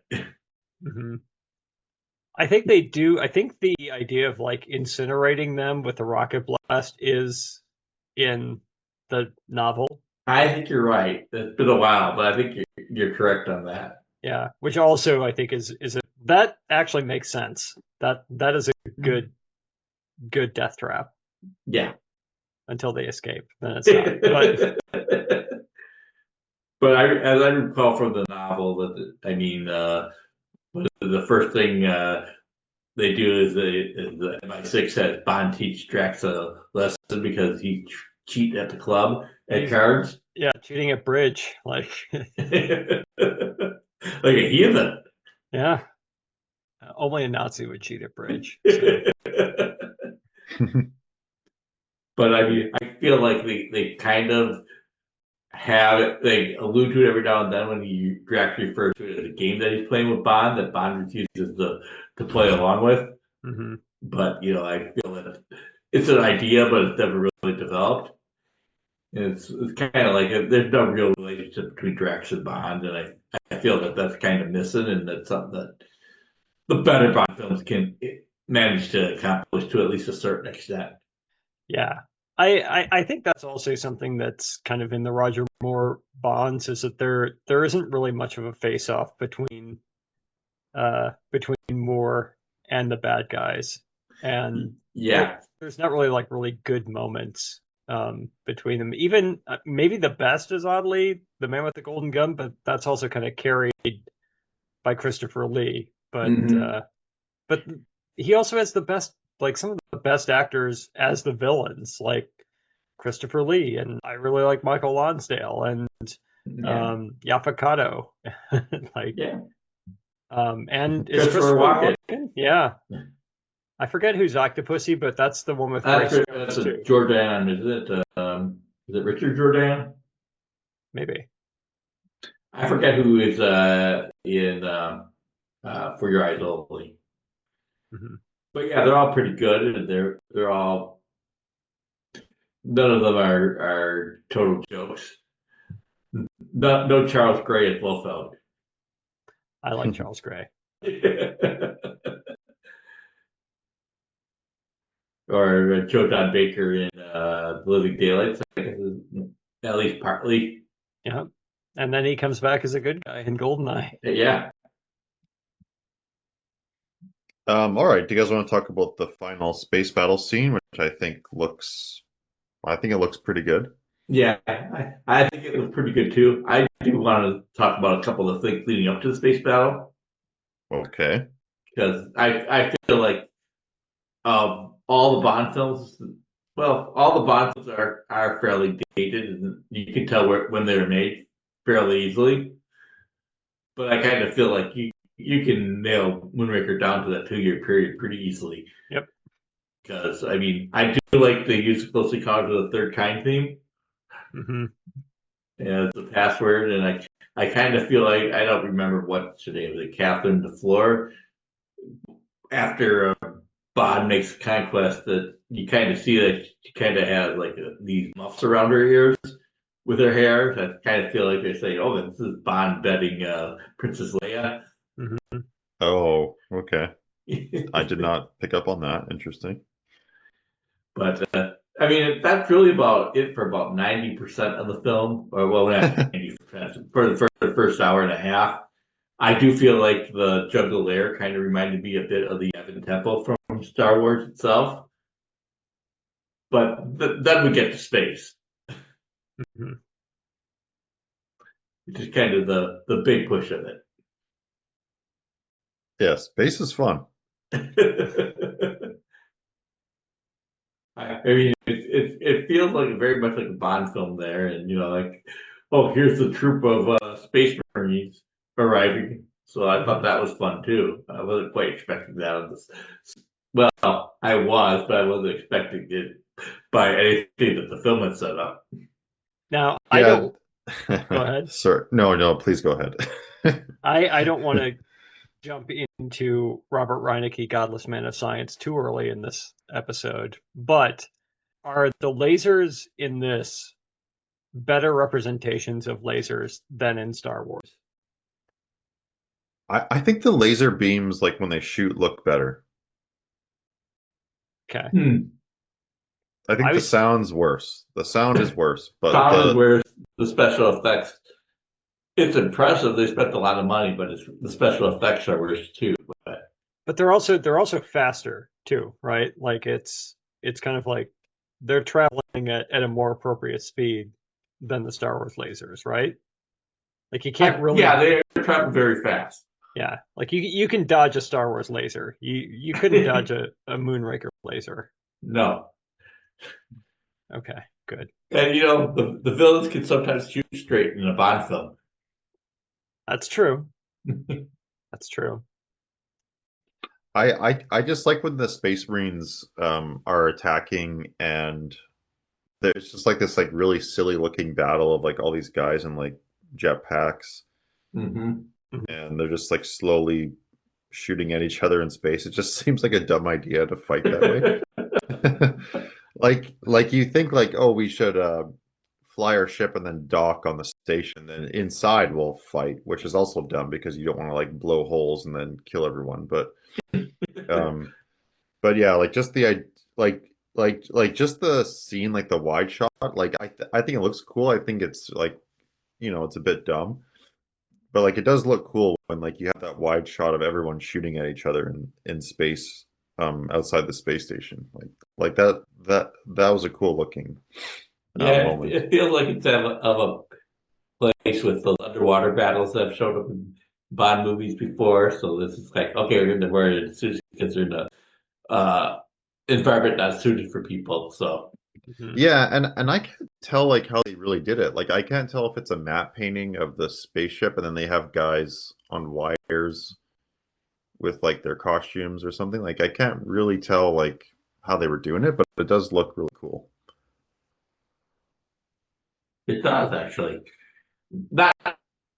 I think they do. I think the idea of like incinerating them with the rocket blast is in the novel. I think you're right. It's been a while, but I think you're correct on that. Yeah, which also I think is that actually makes sense. That is a good death trap. Yeah. Until they escape, then it's not. But as I recall from the novel, that the first thing they do is the MI6 says Bond teach Drax a lesson because he cheat at the club at He's- cards. Yeah, cheating at bridge. Like, Like a heathen. yeah, only a Nazi would cheat at bridge. So. But I mean, I feel like they kind of have it, they allude to it every now and then when he Drax refers to it as a game that he's playing with Bond that Bond refuses to play along with. Mm-hmm. But I feel that it's an idea, but it's never really developed. And it's kind of like there's no real relationship between Drax and Bond, and I feel that that's kind of missing, and that's something that the better Bond films can manage to accomplish to at least a certain extent. Yeah. I think that's also something that's kind of in the Roger Moore Bonds is that there isn't really much of a face-off between Moore and the bad guys. And Yeah. there's not really like really good moments between them. Even maybe the best is oddly The Man with the Golden Gun, but that's also kind of carried by Christopher Lee. But but he also has the best, like some of the best actors as the villains, like Christopher Lee, and I really like Michael Lonsdale and Yaphet Kotto. Like, and is Christopher Walken. Yeah. I forget who's Octopussy, but that's the one with Grace Jones, That's too. Jordan. Is it Richard Jordan? Maybe. I forget who is in For Your Eyes Only. Mm-hmm. But yeah, they're all pretty good, and they're all, none of them are total jokes. No Charles Gray as Blofeld. I like Charles Gray. Or Joe Don Baker in Living Daylights, at least partly. Yeah. And then he comes back as a good guy in Goldeneye. Yeah. All right. Do you guys want to talk about the final space battle scene, which I think it looks pretty good. Yeah, I think it was pretty good too. I do want to talk about a couple of things leading up to the space battle. Okay. Because I feel like all the Bond films, well, all the Bond films are fairly dated, and you can tell when they were made fairly easily. But I kind of feel like you can nail Moonraker down to that 2-year period pretty easily. Yep. Because I mean, I do like the use of Closely Encounters of the Third Kind theme. Mm-hmm. Yeah, it's a password, and I kind of feel like I don't remember what's her name. Was it Catherine DeFleur? After Bond makes a conquest, that you kind of see that she kind of has like these muffs around her ears with her hair. I kind of feel like they say, "Oh, this is Bond betting Princess Leia." Mm-hmm. Oh, okay. I did not pick up on that. Interesting. But I mean, that's really about it for about 90% of the film, or well, not 90% for the first hour and a half. I do feel like the Jungle Lair kind of reminded me a bit of the Yavin Temple from Star Wars itself. But then we get to space, Mm-hmm. which is kind of the big push of it. Yeah, space is fun. I mean, it feels like very much like a Bond film there, and like, oh, here's the troop of Space Marines arriving. So I thought that was fun too. I wasn't quite expecting that on this. Well, I was, but I wasn't expecting it by anything that the film had set up. Now, I don't. Go ahead. Sir, no, please go ahead. I don't want to jump into Robert Reinecke, Godless Man of Science, too early in this episode, but are the lasers in this better representations of lasers than in Star Wars? I think the laser beams, like when they shoot, look better. Okay. I think the sound's worse. The sound is worse, but sound is worse. The special effects. It's impressive. They spent a lot of money, but the special effects are worse too. But they're also faster too, right? Like it's kind of like they're traveling at a more appropriate speed than the Star Wars lasers, right? Like you can't really. Yeah, they're traveling very fast. Yeah, like you can dodge a Star Wars laser. You couldn't dodge a Moonraker laser. No. Okay, good. And the villains can sometimes shoot straight in a Bond film. That's true. That's true. I just like when the Space Marines are attacking and there's just like this like really silly looking battle of like all these guys in like jetpacks Hmm. and they're just like slowly shooting at each other in space. It just seems like a dumb idea to fight that way. Like you think like, oh, we should fly our ship and then dock on the station, then inside we'll fight, which is also dumb because you don't want to like blow holes and then kill everyone. Um, but yeah, like just the like just the scene, like the wide shot, like I think it looks cool. I think it's like it's a bit dumb, but like it does look cool when like you have that wide shot of everyone shooting at each other in space, outside the space station. Like that was a cool looking Yeah, moment. it feels like it's of a place with those underwater battles that have showed up in Bond movies before. So this is like, okay, we're in suits because they're in a environment not suited for people. So Mhm. Yeah, and I can't tell like how they really did it. Like I can't tell if it's a matte painting of the spaceship and then they have guys on wires with like their costumes or something. Like I can't really tell like how they were doing it, but it does look really cool. it does actually. Not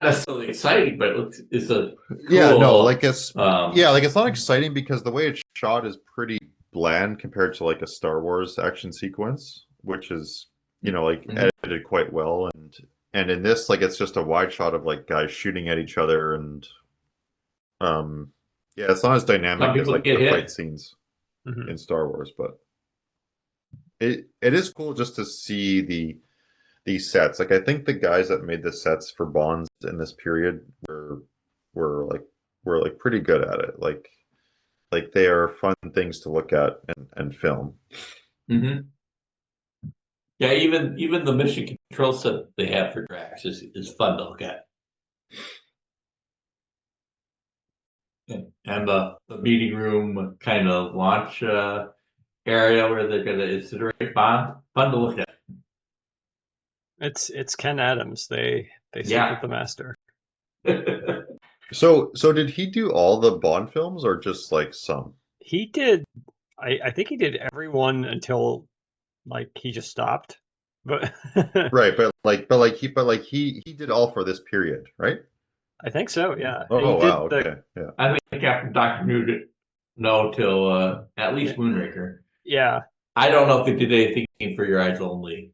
necessarily exciting, but it's a Yeah, no, cool. like it's not exciting because the way it's shot is pretty bland compared to like a Star Wars action sequence, which is, like Mhm. edited quite well and in this like it's just a wide shot of like guys shooting at each other and um yeah, it's not as Some dynamic as people like get the fight hit. scenes Mhm. in Star Wars, but it is cool just to see these sets. Like I think the guys that made the sets for Bonds in this period were like were like pretty good at it. Like they are fun things to look at and film. Hmm. Yeah, even the mission control set they have for Drax is fun to look at. And the meeting room kind of launch area where they're going to incinerate Bond, fun to look at. It's Ken Adams. They sleep with Yeah. the master. So did he do all the Bond films or just like some? He did. I think he did everyone until like he just stopped. But Right, but he did all for this period, right? I think so. Yeah, he Oh did wow, the okay. Yeah. I think after Doctor No till at yeah least Moonraker. yeah. I don't know if they did anything for Your Eyes Only.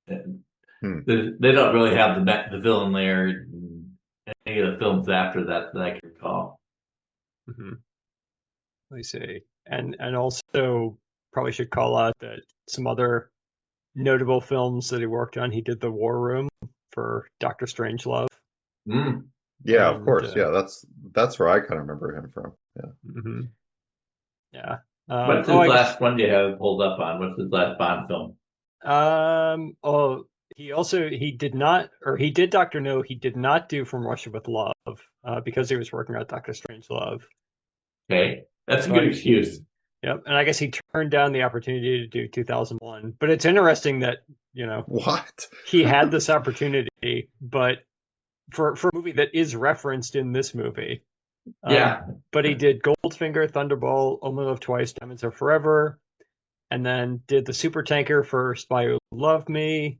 Hmm. They don't really have the villain there in any of the films after that that I can recall. Mhm. Let me see. And also probably should call out that some other notable films that he worked on. He did The War Room for Doctor Strangelove, Mm. Yeah, of and course. Yeah, that's where I kind of remember him from. Yeah. mhm, yeah. What's Oh, his I guess. last one you have pulled up on? What's his last Bond film? Oh, he did not, or he did Doctor No. He did not do From Russia with Love, because he was working on Doctor Strangelove. Okay, that's a good But excuse. yep, and I guess he turned down the opportunity to do 2001. But it's interesting that What? he had this opportunity, but for a movie that is referenced in this movie. Yeah. But he did Goldfinger, Thunderball, Only Love Twice, Diamonds Are Forever, and then did the Super Tanker for Spy Who Loved Me.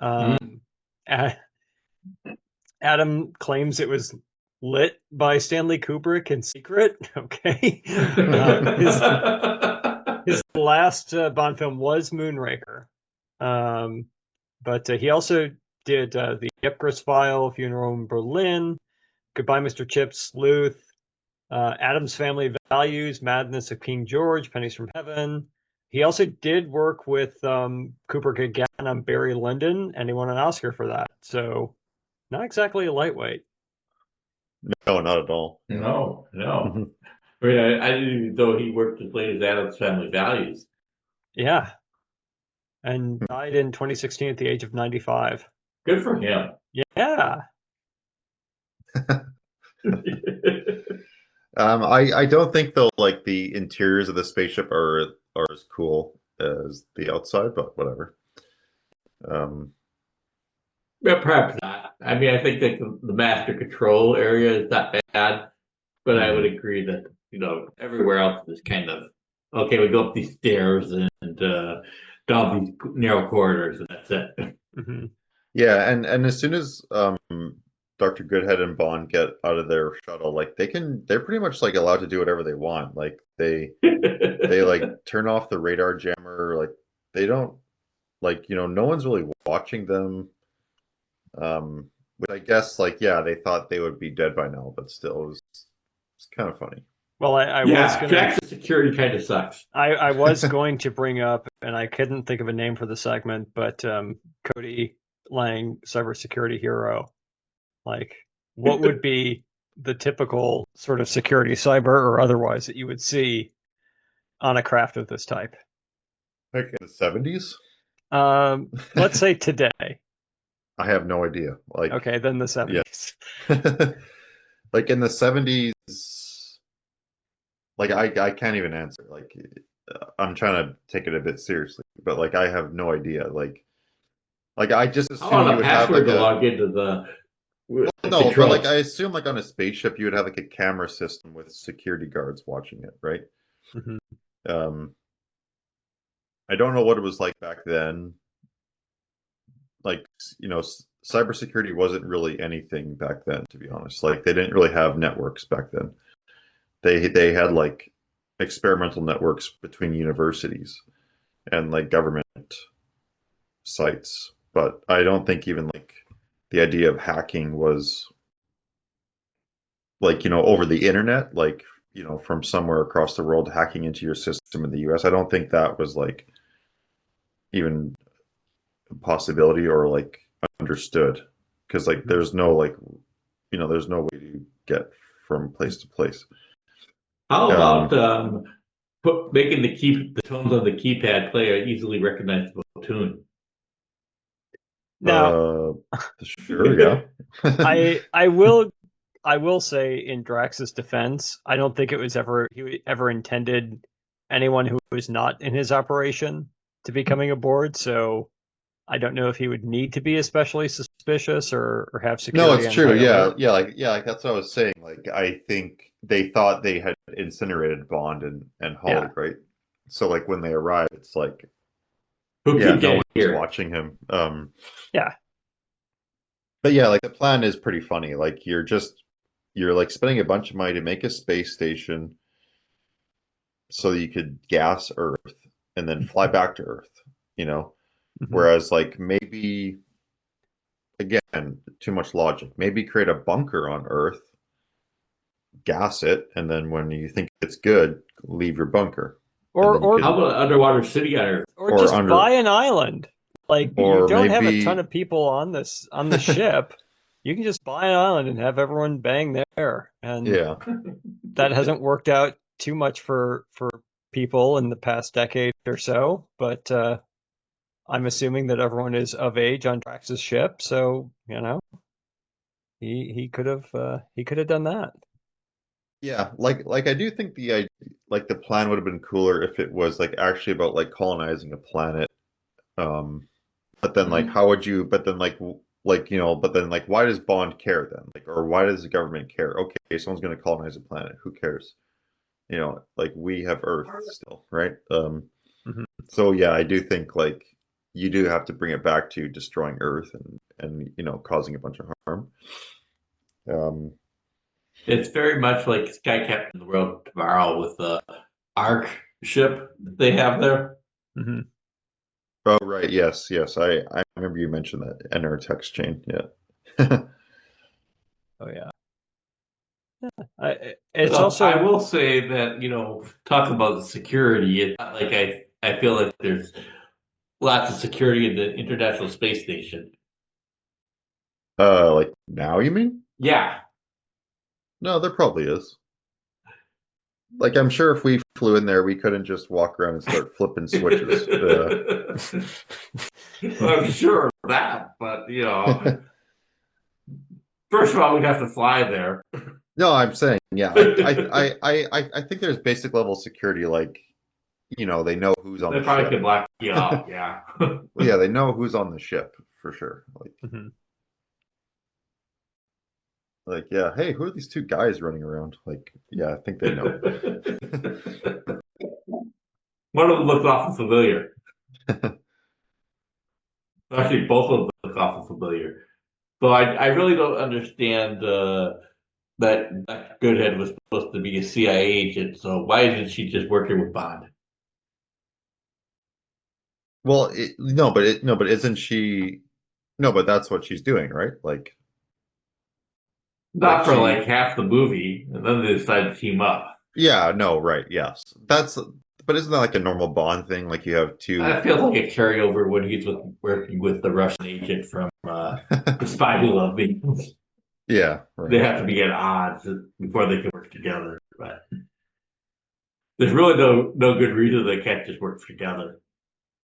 Mm. Um, Adam claims it was lit by Stanley Kubrick in secret. Okay. His last Bond film was Moonraker. Um, but he also did the Ipcris File, Funeral in Berlin, Goodbye, Mr. Chips, Sleuth, Adam's Family Values, Madness of King George, Pennies from Heaven. He also did work with Kubrick again on Barry Lyndon, and he won an Oscar for that. So not exactly a lightweight. No, not at all. Yeah. No, no. I mean, I didn't even know he worked as late as Adam's Family Values. Yeah, and died in 2016 at the age of 95. Good for him. Yeah. I don't think though like the interiors of the spaceship are as cool as the outside, but whatever. Um, Yeah, perhaps not. I mean, I think that the master control area is not bad, but I would mhm. agree that everywhere else is kind of okay. We go up these stairs and down these narrow corridors, and that's it. Hmm. Yeah, and as soon as Dr. Goodhead and Bond get out of their shuttle, like they're pretty much like allowed to do whatever they want. Like they like turn off the radar jammer, like they don't like no one's really watching them. Which I guess like yeah, they thought they would be dead by now, but still it's kind of funny. Well, I was Yeah, gonna Jackson security kind of sucks. I was going to bring up, and I couldn't think of a name for the segment, but Cody Lang, cybersecurity hero. Like, what would be the typical sort of security, cyber or otherwise, that you would see on a craft of this type? Like in the 70s? Let's say today. I have no idea. Like Okay, then the yeah. 70s. Like in the 70s, like I can't even answer. Like I'm trying to take it a bit seriously, but like I have no idea. Like I just I assume want you a would have password like to a log into the no, but like controls. I assume like on a spaceship you would have like a camera system with security guards watching it, right? Hmm. Um, I don't know what it was like back then. Like, cybersecurity wasn't really anything back then, to be honest. Like they didn't really have networks back then. They had like experimental networks between universities and like government sites, but I don't think even like the idea of hacking was like over the internet, like from somewhere across the world hacking into your system in the US. I don't think that was like even a possibility or like understood because like Hmm. there's no like there's no way to get from place to place. How Um, about making the tones on the keypad play an easily recognizable tune? Now, uh, sure, yeah. I will say in Drax's defense, I don't think it was ever intended anyone who was not in his operation to be coming aboard. So I don't know if he would need to be especially suspicious or have No, security it's on true. high Yeah, alert. like that's what I was saying. Like I think they thought they had incinerated Bond and Holly, Yeah, right? So like when they arrive, it's like Who yeah, can no get one's here? watching him. yeah. But yeah, like the plan is pretty funny. Like you're like spending a bunch of money to make a space station so that you could gas Earth and then fly back to Earth, you know? Hmm. Whereas like maybe again, too much logic. Maybe create a bunker on Earth, gas it, and then when you think it's good, leave your bunker. And Or then you or How can about an underwater city on Earth? or or just buy under an island. Like you or don't have a ton maybe of people on the ship. You can just buy an island and have everyone bang there. And yeah. that hasn't worked out too much for people in the past decade or so, but I'm assuming that everyone is of age on Drax's ship, so he could have done that. Yeah, like I do think like the plan would have been cooler if it was like actually about like colonizing a planet. Um, but then like Mhm. how would you? But then like but then like why does Bond care then? Like or why does the government care? Okay, someone's going to colonize a planet. Who cares? Like we have Earth still, right? Hmm. So yeah, I do think like you do have to bring it back to destroying Earth and causing a bunch of harm. Um, It's very much like Sky Captain of the World Tomorrow with the Ark ship that they have there. Hmm. oh right, yes, I remember you mentioned that in our text chain. Yeah. Oh yeah. It's Well, I also will say that, talk about security, it's not like I feel like there's lots of security in the International Space Station. Like now you mean? Yeah. No, there probably is. Like I'm sure if we flew in there, we couldn't just walk around and start flipping switches. I'm sure of that, but, first of all, we'd have to fly there. No, I'm saying, yeah, I think there's basic level security, like, they know who's on They the probably ship. could block you off, yeah. Well, yeah, they know who's on the ship for sure. Hmm. Like, yeah, hey, who are these two guys running around? Like, yeah, I think they know. One of them looks awful familiar. Actually, both of them look awful familiar. So I really don't understand that Dr. Goodhead was supposed to be a CIA agent. So why isn't she just working with Bond? Well, no, but isn't she? No, but that's what she's doing, right? Like Not for she, like half the movie, and then they decide to team up. yeah, no, right, yes. But isn't that like a normal Bond thing? Like you have two. That feels like a carryover when he's working with the Russian agent from The Spy Who Loved Me. Yeah, They right. have to be at odds before they can work together. But there's really no good reason they can't just work together.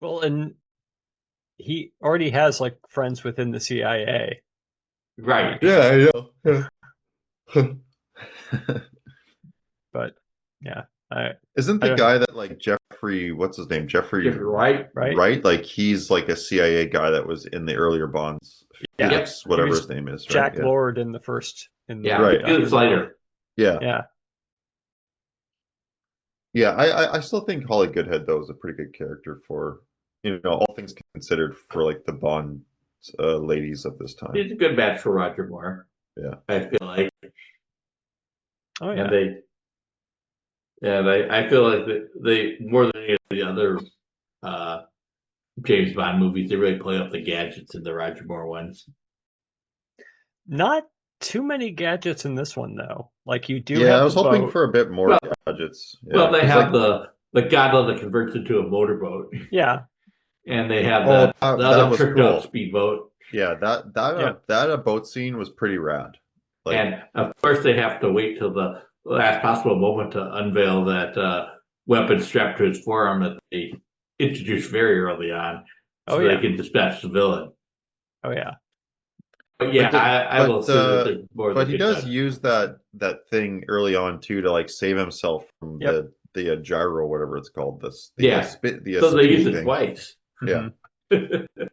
Well, and he already has like friends within the CIA. Right. Yeah, I know. But yeah, I Isn't I the don't know, guy that like Jeffrey, what's his name? Jeffrey Jeffrey Wright. right? Wright? Like he's like a CIA guy that was in the earlier Bonds, Yeah, Yep. Felix, he whatever was his name is, right? Jack Yeah. Lord in the first in the Yeah. Right. Felix Doctor No. Leiter. Yeah. Yeah, Yeah, I still think Holly Goodhead though is a pretty good character for, all things considered for like the Bond ladies of this time. He's a good match for Roger Moore. Yeah. I feel like, oh and yeah, I feel like they more than any of the other uh, James Bond movies, they really play up the gadgets in the Roger Moore ones. not too many gadgets in this one though. Like you do Yeah, I have was the hoping boat. for a bit more Well, gadgets. Yeah, well, they because have like, the gondola that converts into a motorboat, Yeah, and they have oh, the that other was tricked out cool. speedboat, Yeah, yeah, that boat scene was pretty rad. Like, and of course they have to wait till the last possible moment to unveil that weapon strapped to his forearm that they introduced very early on, oh so they yeah, can dispatch the villain. oh yeah. But but yeah, the I will assume that there's more but that he get does done. use that thing early on too to like save himself from Yep. the gyro, whatever it's called, Yeah, the so they use spinny it thing. twice. Yeah. Hmm.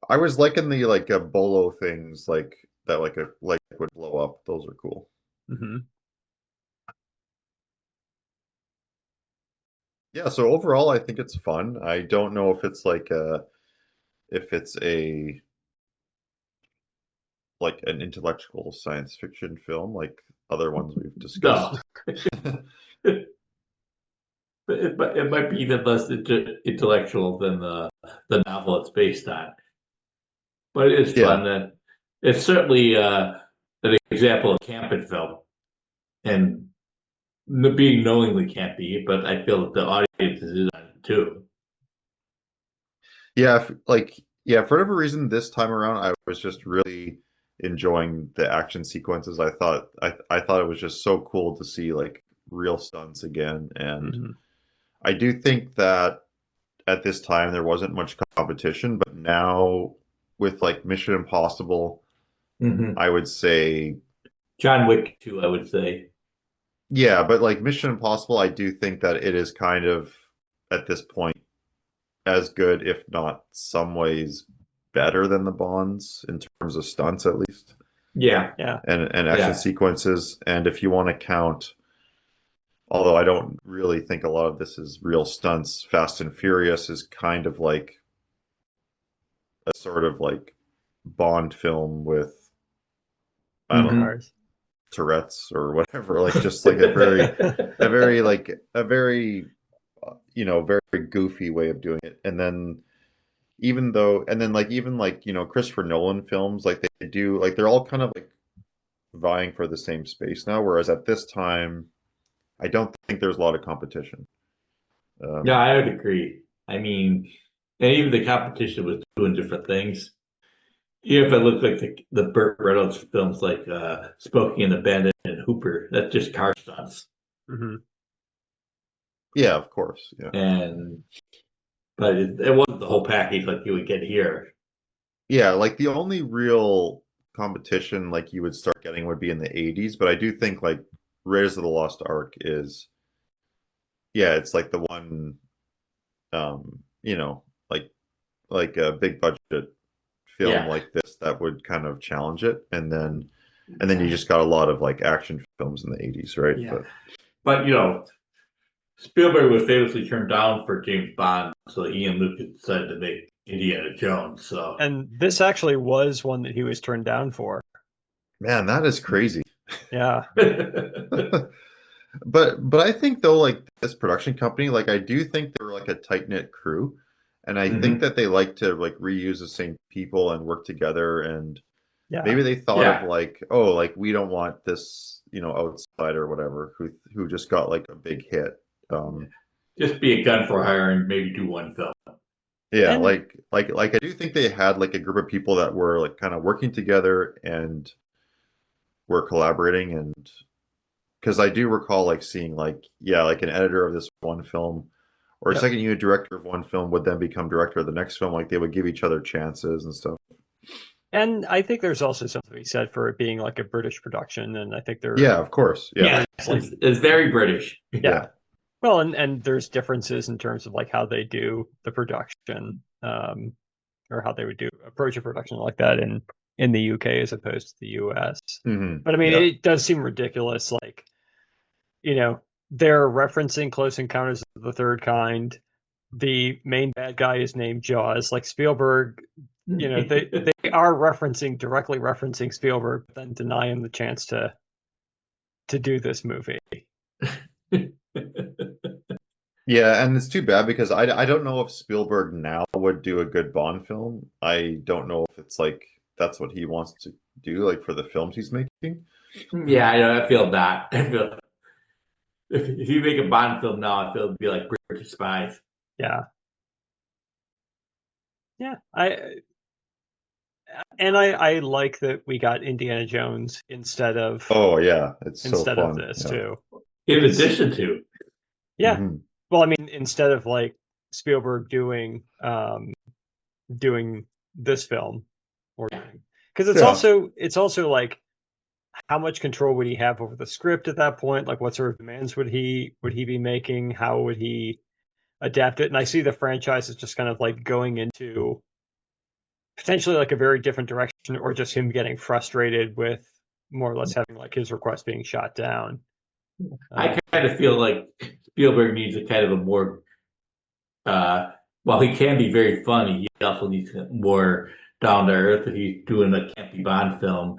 I was liking the like bolo things like that like would blow up. Those are cool. Hmm. Yeah, so overall I think it's fun. I don't know if it's like if it's a like an intellectual science fiction film like other ones we've No, discussed. it might be even less intellectual than the novel it's based on. But it is Yeah. fun, and it's certainly an example of camping film, and being knowingly campy. But I feel that the audience is in on it too. Yeah, for whatever reason this time around I was just really enjoying the action sequences. I thought it was just so cool to see like real stunts again, and Hmm. I do think that at this time there wasn't much competition, but now with like Mission Impossible, Mm-hmm. I would say John Wick too, I would say. yeah, but like Mission Impossible, I do think that it is kind of at this point as good, if not some ways better than the Bonds in terms of stunts at least. Yeah, Yeah, And action yeah, sequences. And if you want to count, although I don't really think a lot of this is real stunts, Fast and Furious is kind of like a sort of like Bond film with, I don't hmm know, cars. Tourette's or whatever, like just like a very very goofy way of doing it. And then even like Christopher Nolan films, like they do, like they're all kind of like vying for the same space now, whereas at this time I don't think there's a lot of competition. yeah, Um, I would agree. I mean, and even the competition was doing different things. Even if it looks like the Burt Reynolds films like Smokey and the Bandit and Hooper, that's just car stunts. Hmm. yeah, of course, yeah, And but it wasn't the whole package like you would get here. yeah. Like the only real competition like you would start getting would be in the 80s, but I do think like Raiders of the Lost Ark is, yeah, it's like the one, you know, like a big budget film Yeah. like this that would kind of challenge it, and then you just got a lot of like action films in the 80s, right? Yeah. But Spielberg was famously turned down for James Bond, so Ian Lucas decided to make Indiana Jones. So And this actually was one that he was turned down for. Man, that is crazy. Yeah. But I think though, like this production company, like I do think they're like a tight-knit crew, and I think that they like to like reuse the same people and work together, and Yeah. maybe they thought Yeah. of like, oh, like we don't want this, outsider or whatever who just got like a big hit. Just be a gun for hire and maybe do one film. Yeah, And- like I do think they had like a group of people that were like kind of working together and were collaborating, and because I do recall like seeing like, yeah, like an editor of this one film or a Yep. second unit director of one film would then become director of the next film. Like they would give each other chances and stuff. And I think there's also something to be said for it being like a British production, and I think they're Yeah, of course. Yeah. It's very British. yeah. Well, and there's differences in terms of like how they do the production, or how they would approach a production like that in the UK as opposed to the US. Mhm. But I mean, Yeah. it does seem ridiculous. Like, they're referencing Close Encounters of the Third Kind. The main bad guy is named Jaws. Like Spielberg, they are directly referencing Spielberg, but then deny him the chance to do this movie. Yeah, and it's too bad because I don't know if Spielberg now would do a good Bond film. I don't know if it's like that's what he wants to do, like for the films he's making. Yeah, I feel that. I feel if you make a Bond film now, I feel it'd be like British Spies. Yeah. Yeah. I like that we got Indiana Jones instead of Oh yeah, it's so instead of fun. this Yeah. too. In addition to, Yeah. Mhm. Well, I mean, instead of like Spielberg doing this film, or because it's also like how much control would he have over the script at that point? Like what sort of demands would he be making? How would he adapt it? And I see the franchise is just kind of like going into potentially like a very different direction, or just him getting frustrated with more or less having like his request being shot down. I kind of feel like Spielberg needs a kind of a more, while he can be very funny, he also needs more down to earth. If he's doing a campy Bond film,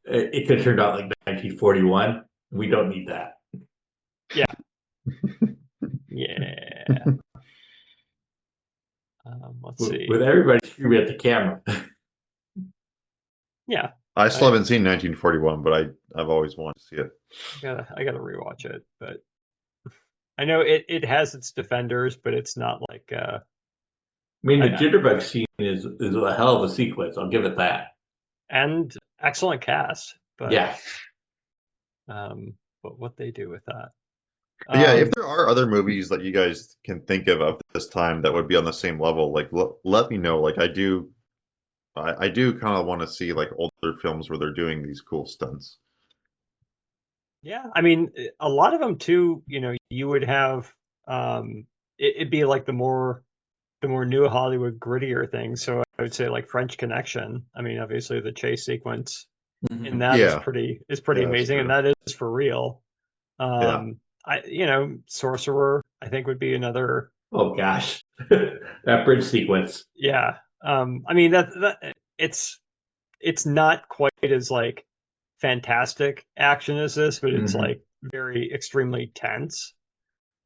it could turn out like 1941. We don't need that. Yeah. Yeah. Let's see. With everybody screaming at the camera. Yeah. I still haven't seen 1941, but I've always wanted to see it. I gotta rewatch it, but I know it has its defenders, but it's not like I mean, the jitterbug scene is a hell of a sequence. I'll give it that. and excellent cast, but Yeah. but what they do with that. But yeah, if there are other movies that you guys can think of this time that would be on the same level, like let me know. Like I do kind of want to see like older films where they're doing these cool stunts. Yeah, I mean, a lot of them too. You would have it'd be like the more new Hollywood grittier things. So I would say like French Connection. I mean, obviously the chase sequence in that is Yeah. pretty Yeah, that's amazing, and true. that is for real. Yeah. Sorcerer, I think would be another. Oh gosh, that bridge sequence. Yeah. I mean that it's not quite as like fantastic action as this, but it's like very extremely tense.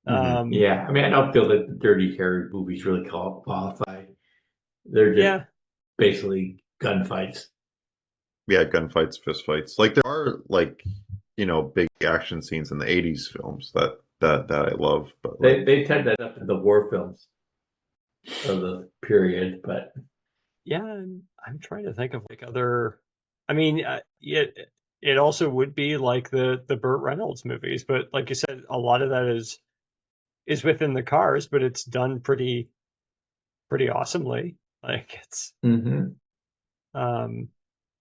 Yeah, I mean, I don't feel that the Dirty Harry movies really qualify. They're just basically gunfights. Yeah, gunfights, fistfights. Like there are like, big action scenes in the 80s films that I love, but like, They tend that up in the war films of the period, but yeah, I'm trying to think of like other. I mean, it also would be like the Burt Reynolds movies, but like you said, a lot of that is within the cars, but it's done pretty awesomely. Like it's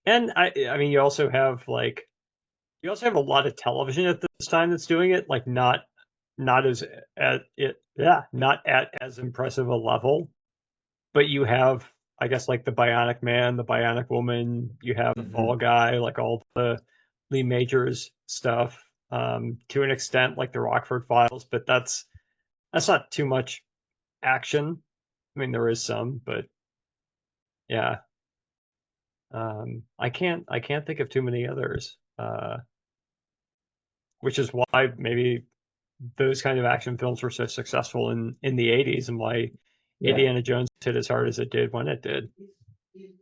And I mean, you also have a lot of television at this time that's doing it, like not as at it, yeah, not at as impressive a level, but you have, I guess, like the Bionic Man, the Bionic Woman, you have Mhm. Fall Guy, like all the Lee Majors stuff, to an extent, like the Rockford Files, but that's not too much action. I mean, there is some, but yeah, I can't think of too many others, which is why maybe those kind of action films were so successful in the 80s and why Yeah. Indiana Jones hit as hard as it did when it did.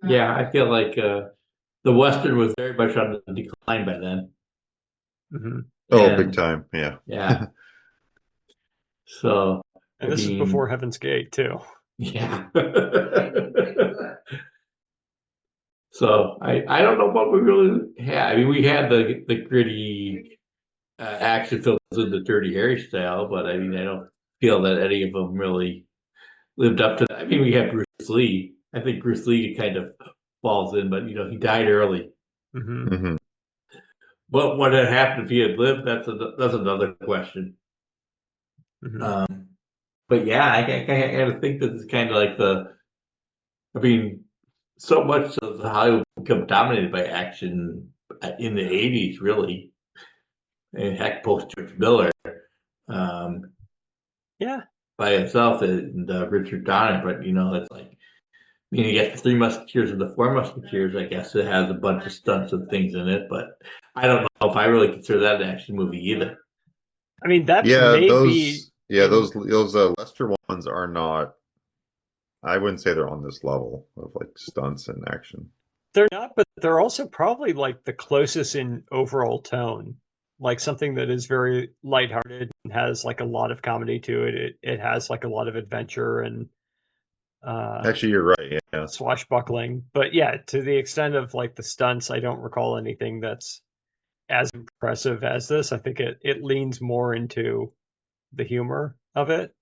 Yeah, I feel like the Western was very much on the decline by then. Hmm. Oh, big And time. Yeah. yeah, so I And this is before mean, Heaven's Gate too. yeah. So I don't know what we really had. I mean, we had the gritty action films in the Dirty Harry style, but I mean, I don't feel that any of them really lived up to that. I mean, we had Bruce Lee. I think Bruce Lee kind of falls in, but he died early. Hmm. Hmm. But what had happened if he had lived? That's another question. Hmm. Um, but yeah, I kind of think this is kind of like I mean, so much of Hollywood become dominated by action in the '80s, really, and heck, post George Miller um, Yeah. by himself and Richard Donner. But it's like you get the Three Musketeers and the Four Musketeers. I guess it has a bunch of stunts and things in it, but I don't know if I really consider that an action movie either. I mean, that Yeah, may be in, those Lester ones are not. I wouldn't say they're on this level of like stunts and action. they're not, but they're also probably like the closest in overall tone. Like something that is very lighthearted and has like a lot of comedy to it. It has like a lot of adventure and uh Actually, you're right. Yeah. swashbuckling. But yeah, to the extent of like the stunts, I don't recall anything that's as impressive as this. I think it leans more into the humor of it.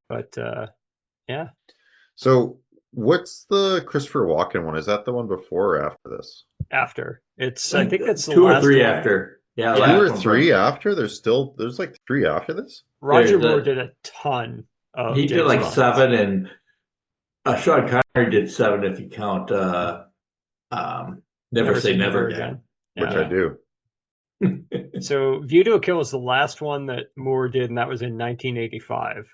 But yeah, So, what's the Christopher Walken one? Is that the one before or after this? after I Like think that's the two or last three one. after, yeah, Two Yeah, or last one three from after? There's like three after this? Roger there's Moore a did a ton of he did James like Bonds. seven, and Sean Connery did seven if you count um, Never Never Say Say Never Never Again. Again. Which Yeah. I Yeah. do. So View to a Kill was the last one that Moore did, and that was in 1985.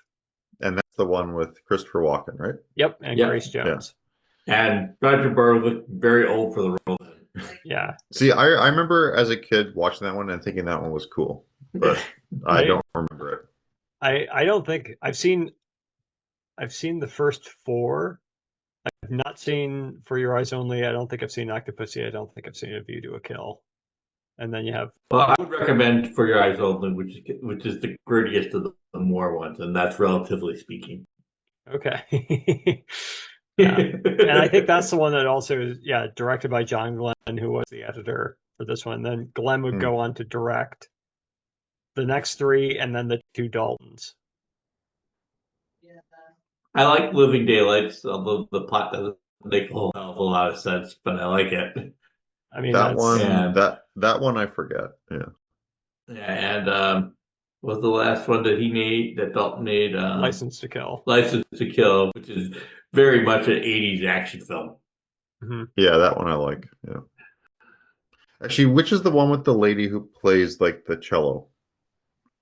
And that's the one with Christopher Walken, right? Yep, and Yep. Grace Yeah. Jones. And Roger Moore looked very old for the role. Yeah, See, I remember as a kid watching that one and thinking that one was cool, but I I don't remember it. I don't think I've seen the first four. I've not seen For Your Eyes Only. I don't think I've seen Octopussy. I don't think I've seen A View to a Kill. And then you have Well, I would recommend For Your Eyes Only, which is the grittiest of the Moore ones, and that's relatively speaking. okay. Yeah. And I think that's the one that also is, yeah, directed by John Glenn, who was the editor for this one. Then Glenn would Hmm. go on to direct the next three and then the two Daltons. I like Living Daylights, although the plot doesn't make a whole hell of a lot of sense, but I like it. I mean, That that's one, And that one I forget. Yeah. and was the last one that he made that Dalton made License to Kill. License to Kill, which is very much an '80s action film. Hmm. Yeah, that one I like. Yeah. Actually, which is the one with the lady who plays like the cello?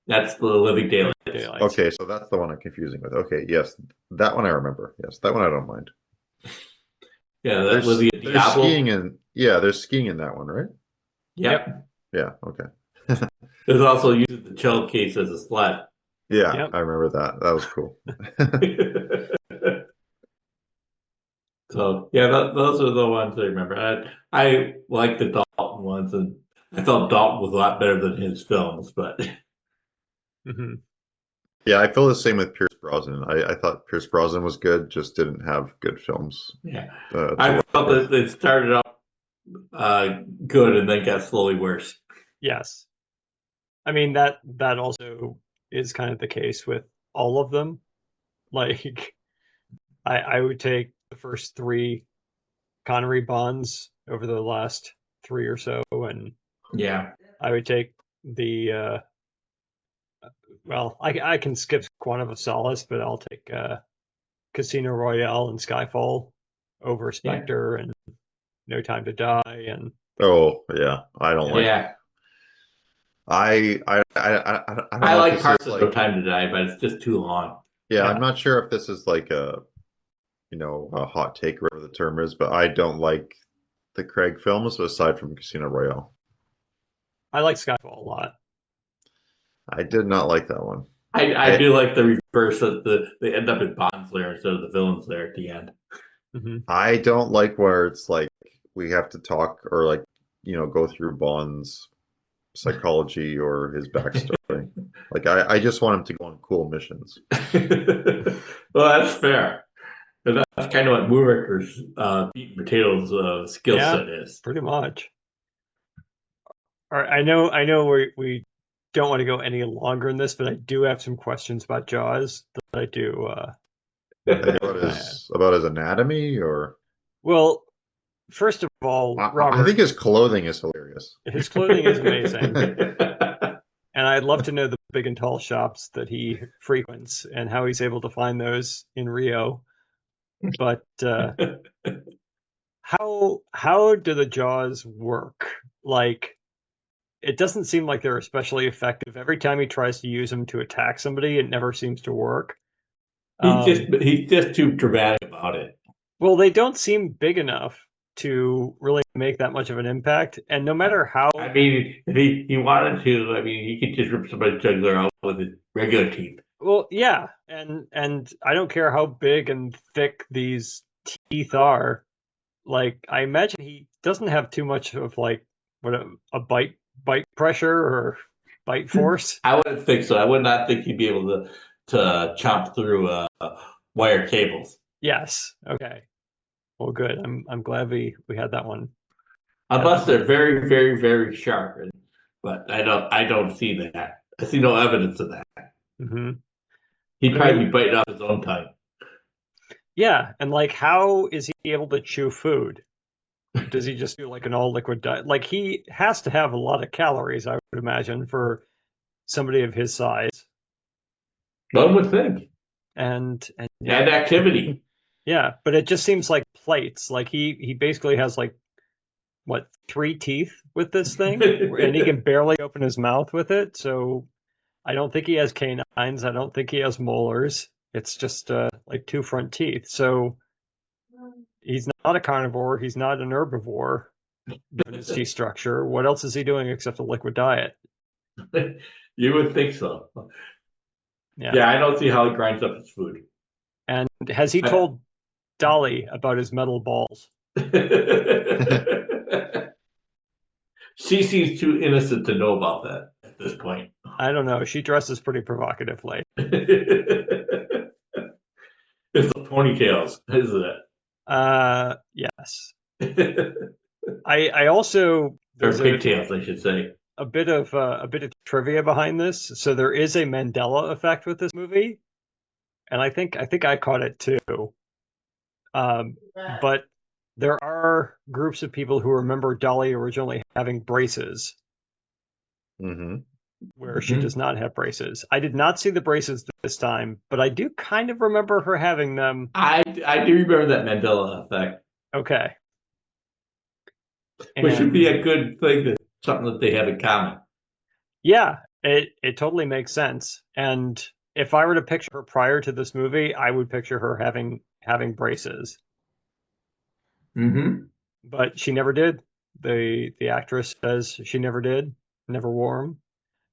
That's the Living Daylights. Daylights. Okay, so that's the one I'm confusing with. Okay, yes, that one I remember. Yes, that one I don't mind. Yeah, that Livia There's skiing Diablo. in yeah, there's skiing in that one, right? Yep. Yeah, okay. There's also using the cello case as a sled. Yeah, Yep. I remember that. That was cool. So yeah, those are the ones I remember. I like the Dalton ones, and I thought Dalton was a lot better than his films. But Hmm. Yeah, I feel the same with Pierce Brosnan. I thought Pierce Brosnan was good, just didn't have good films. yeah, To I work felt with. that it started off good and then got slowly worse. Yes. I mean, that also is kind of the case with all of them. Like, I would take the first three Connery Bonds over the last 3 or so, and Yeah. I would take the well, I can skip Quantum of Solace, but I'll take Casino Royale and Skyfall over Yeah. Spectre and No Time to Die, and Oh yeah, I don't like. Yeah. I don't I know if like this parts is of No like. Time to Die, but it's just too long. Yeah, yeah, I'm not sure if this is like a hot take, or whatever the term is, but I don't like the Craig films aside from Casino Royale. I like Skyfall a lot. I did not like that one. I do like the reverse that they end up in Bond's lair instead of the villain's lair at the end. Hmm. I don't like where it's like we have to talk or like go through Bond's psychology or his backstory. Like I just want him to go on cool missions. Well, that's fair. But that's kind of what Moonraker's meat and potatoes skill Yeah, set is. pretty much. All right, I know we don't want to go any longer in this, but I do have some questions about Jaws that I do. About his anatomy, or Well, first of all, I think Robert, his clothing is hilarious. his clothing is amazing, and I'd love to know the big and tall shops that he frequents and how he's able to find those in Rio. But how do the Jaws work? Like, it doesn't seem like they're especially effective. Every time he tries to use them to attack somebody, it never seems to work. He's just too dramatic about it. Well, they don't seem big enough to really make that much of an impact. And no matter how, I mean, if he wanted to, I mean, he could just rip somebody's jugular out with his regular teeth. well, yeah, and I don't care how big and thick these teeth are. Like, I imagine he doesn't have too much of like what a bite pressure or bite force. I wouldn't think so. I would not think he'd be able to chomp through wire cables. Yes. Okay. Well, good. I'm glad we had that one. Unless they're very, very, very sharp. But I don't see that. I see no evidence of that. Hmm. He'd I probably mean, be biting off his own tongue. yeah, and like, how is he able to chew food? Does he just do like an all liquid diet? Like, he has to have a lot of calories, I would imagine, for somebody of his size. One would think. And And activity. yeah, but it just seems like plates. Like, he basically has like what, 3 teeth with this thing, and he can barely open his mouth with it. So I don't think he has canines. I don't think he has molars. It's just like 2 front teeth. So he's not a carnivore. He's not an herbivore, given his teeth structure. What else is he doing except a liquid diet? You would think so. Yeah. Yeah, I don't see how he grinds up his food. And has he told Dolly about his metal balls? She seems too innocent to know about that at this point. I don't know. She dresses pretty provocatively. It's the ponytails, isn't Yes. it? I also Or there's pigtails, I should say. a bit of trivia behind this. So there is a Mandela effect with this movie, and I think I caught it too. But there are groups of people who remember Dolly originally having braces, Mm-hmm. where she does not have braces. I did not see the braces this time, but I do kind of remember her having them. I do remember that Mandela effect, Okay. which would be And a good thing, something that they have in common. yeah, it totally makes sense. And if I were to picture her prior to this movie, I would picture her having braces. Mm-hmm. But she never did. The actress says she never did, never wore them.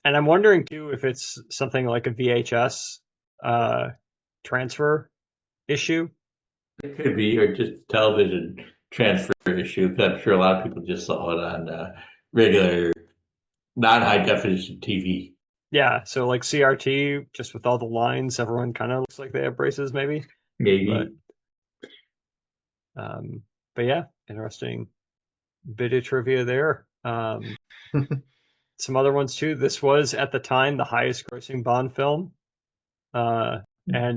And I'm wondering too if it's something like a VHS transfer issue. It could be, or just television transfer issue. 'Cause I'm sure a lot of people just saw it on regular, non-high definition TV. Yeah, so like CRT, just with all the lines, everyone kind of looks like they have braces, maybe. Maybe. But yeah, interesting bit of trivia there. Some other ones too. This was at the time the highest grossing Bond film, and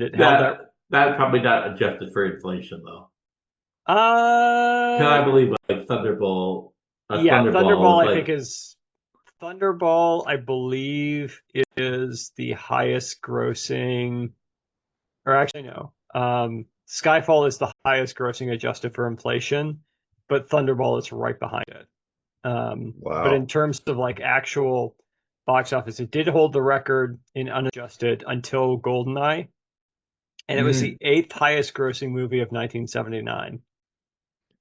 it held up. That's probably not adjusted for inflation, though. 'Cause I Uh, believe like Thunderbolt, yeah, Thunderball Thunderball, was I think like is Thunderball, I believe, is the highest grossing, or actually, no. Skyfall is the highest grossing adjusted for inflation, but Thunderball is right behind it. But in Wow. terms of like actual box office, it did hold the record in unadjusted until Goldeneye, and it was the mhm. eighth highest grossing movie of 1979.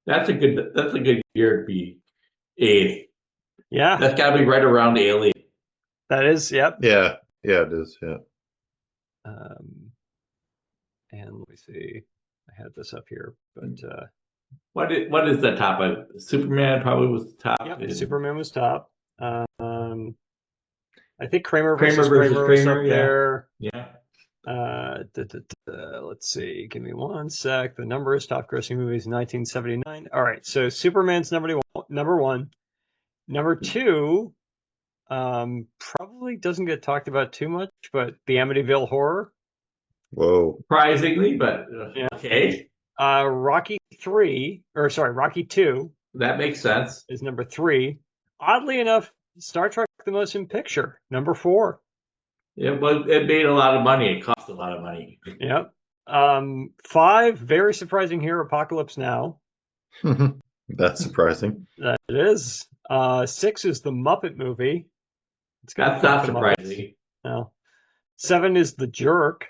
That's a good year to be eighth. Yeah, That's got to be right around Alien. that is, yep. Yeah. Yeah, it is. Yeah. Um, and let me see, I had this up here, but What is the top? Superman probably was the top. yep, And Superman was top. I think Kramer Kramer versus versus Kramer was Kramer, up yeah, there. yeah. Let's see. Give me one sec. The numbers, top grossing movies, 1979. All right, so Superman's number one. Number two, probably doesn't get talked about too much, but the Amityville Horror. Whoa. Surprisingly, but Yeah. okay, Rocky 2 that makes sense. is number three. Oddly enough, Star Trek: The Motion Picture, number four. It made a lot of money. It cost a lot of money. Yep. Five, very surprising here, Apocalypse Now. That's surprising. That it is. Six is the Muppet movie. It's got That's not the Muppets. surprising. No. Seven is The Jerk.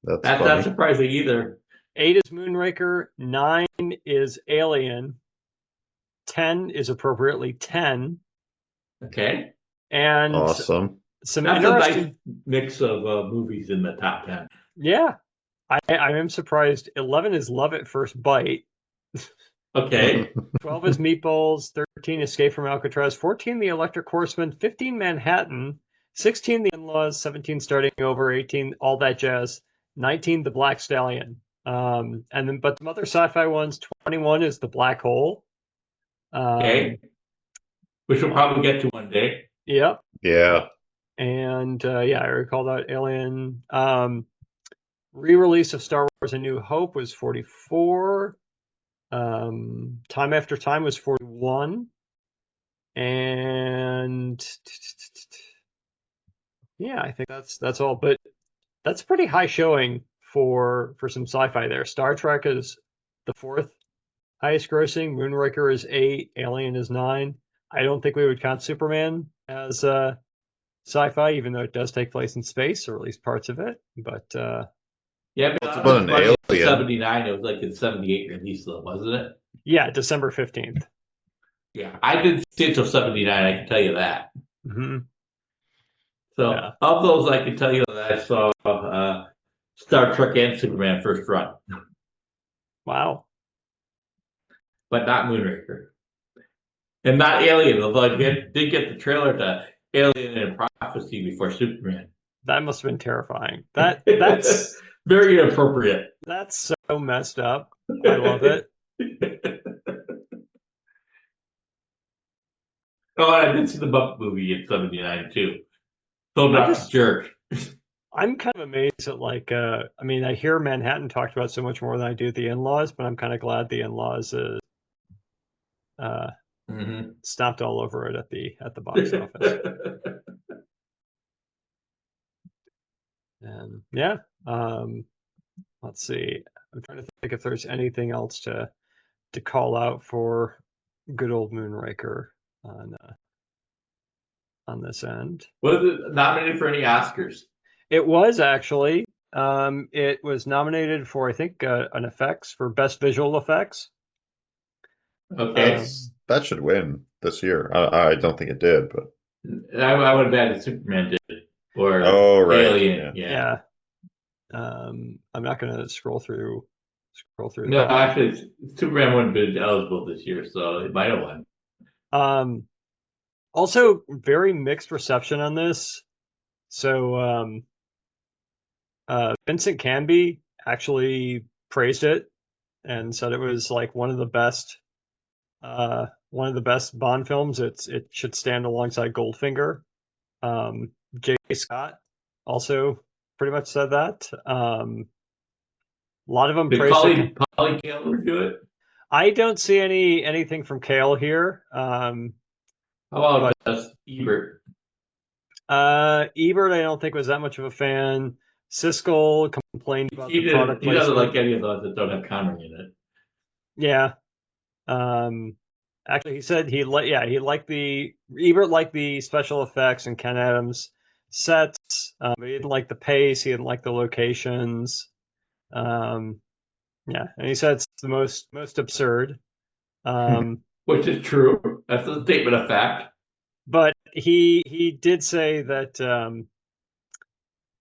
That's That's funny. not surprising either. Eight is Moonraker. Nine is Alien. 10 is appropriately 10. Okay, And Awesome. some that's a interesting. nice mix of movies in the top 10. Yeah. I am surprised. 11 is Love at First Bite. Okay, 12 is Meatballs. 13, Escape from Alcatraz. 14, The Electric Horseman. 15, Manhattan. 16, The In-Laws. 17, Starting Over. 18, All That Jazz. 19, The Black Stallion. But some other sci-fi ones. 21 is The Black Hole. okay, which we'll probably get to one day. Yep. Yeah. And yeah, I recall that. Alien. Re-release of Star Wars: A New Hope was 44. Time After Time was 41. And yeah, I think that's all. But that's pretty high showing for some sci-fi there. Star Trek is the fourth highest grossing. Moonraker is 8. Alien is 9. I don't think we would count Superman as sci-fi, even though it does take place in space, or at least parts of it. But Yeah, but It's that about was an funny. alien. 79. It was like in 78 release, though, wasn't it? yeah, December 15th. Yeah, I didn't see it till 79. I can tell you that. Hmm. So Yeah. of those, I can tell you that I saw Star Trek and Superman first run, Wow. but not Moonraker and not Alien. Although I did get the trailer to Alien and Prophecy before Superman. That must have been terrifying. That's very inappropriate. that's so messed up. I love it. Oh, and I did see the Muppet movie in 79 too. So I not just- a jerk. I'm kind of amazed at I mean, I hear Manhattan talked about so much more than I do the In-Laws, but I'm kind of glad the In-Laws is stomped all over it at the box office. And yeah, let's see. I'm trying to think if there's anything else to call out for good old Moonraker on this end. Was it nominated for any Oscars? It was actually. It was nominated for, I think, an effects for best visual effects. Okay. That should win this year. I don't think it did, but I would have bet Superman did. Or right. Alien. Yeah. I'm not going to scroll through. No, actually, Superman wouldn't have been eligible this year, so it might have won. Also, very mixed reception on this. So, Vincent Canby actually praised it and said it was like one of the best Bond films. It should stand alongside Goldfinger. J. Scott also pretty much said that. A lot of them Did praised it. Polly Kael review it? I don't see anything from Kale here. How about But Ebert? Ebert, I don't think was that much of a fan. Siskel complained about the product He doesn't like placement. any of those that don't have Connery in it. Yeah. Actually, he said he liked the Ebert liked the special effects and Ken Adams sets. But he didn't like the pace. He didn't like the locations. Yeah, and he said it's the most absurd. Which is true. That's a statement of fact. But he did say that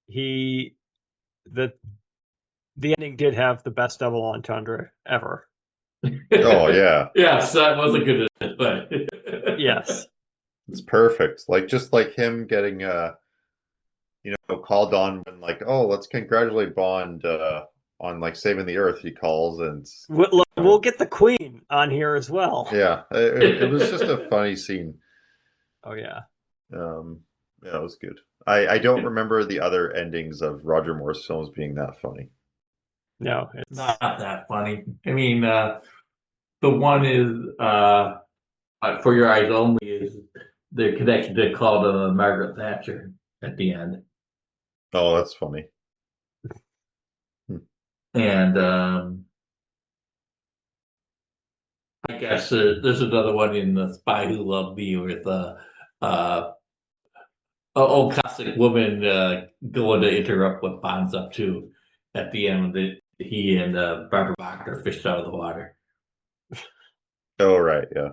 he that the ending did have the best double entendre ever. Oh yeah, Yes, that was a good but Yes. it's perfect. Like just like him getting called on when like, oh, let's congratulate Bond on like saving the Earth. He calls and We'll get the Queen on here as well. yeah, it was just a funny scene. Oh yeah. Yeah, it was good. I don't remember the other endings of Roger Moore's films being that funny. No, it's not that funny. I mean, the one is For Your Eyes Only is the connection to call to Margaret Thatcher at the end. Oh, that's funny. And I guess there's another one in The Spy Who Loved Me with old classic woman going to interrupt what Bond's up to at the end that he and Barbara Bach are fished out of the water. Oh, right, yeah.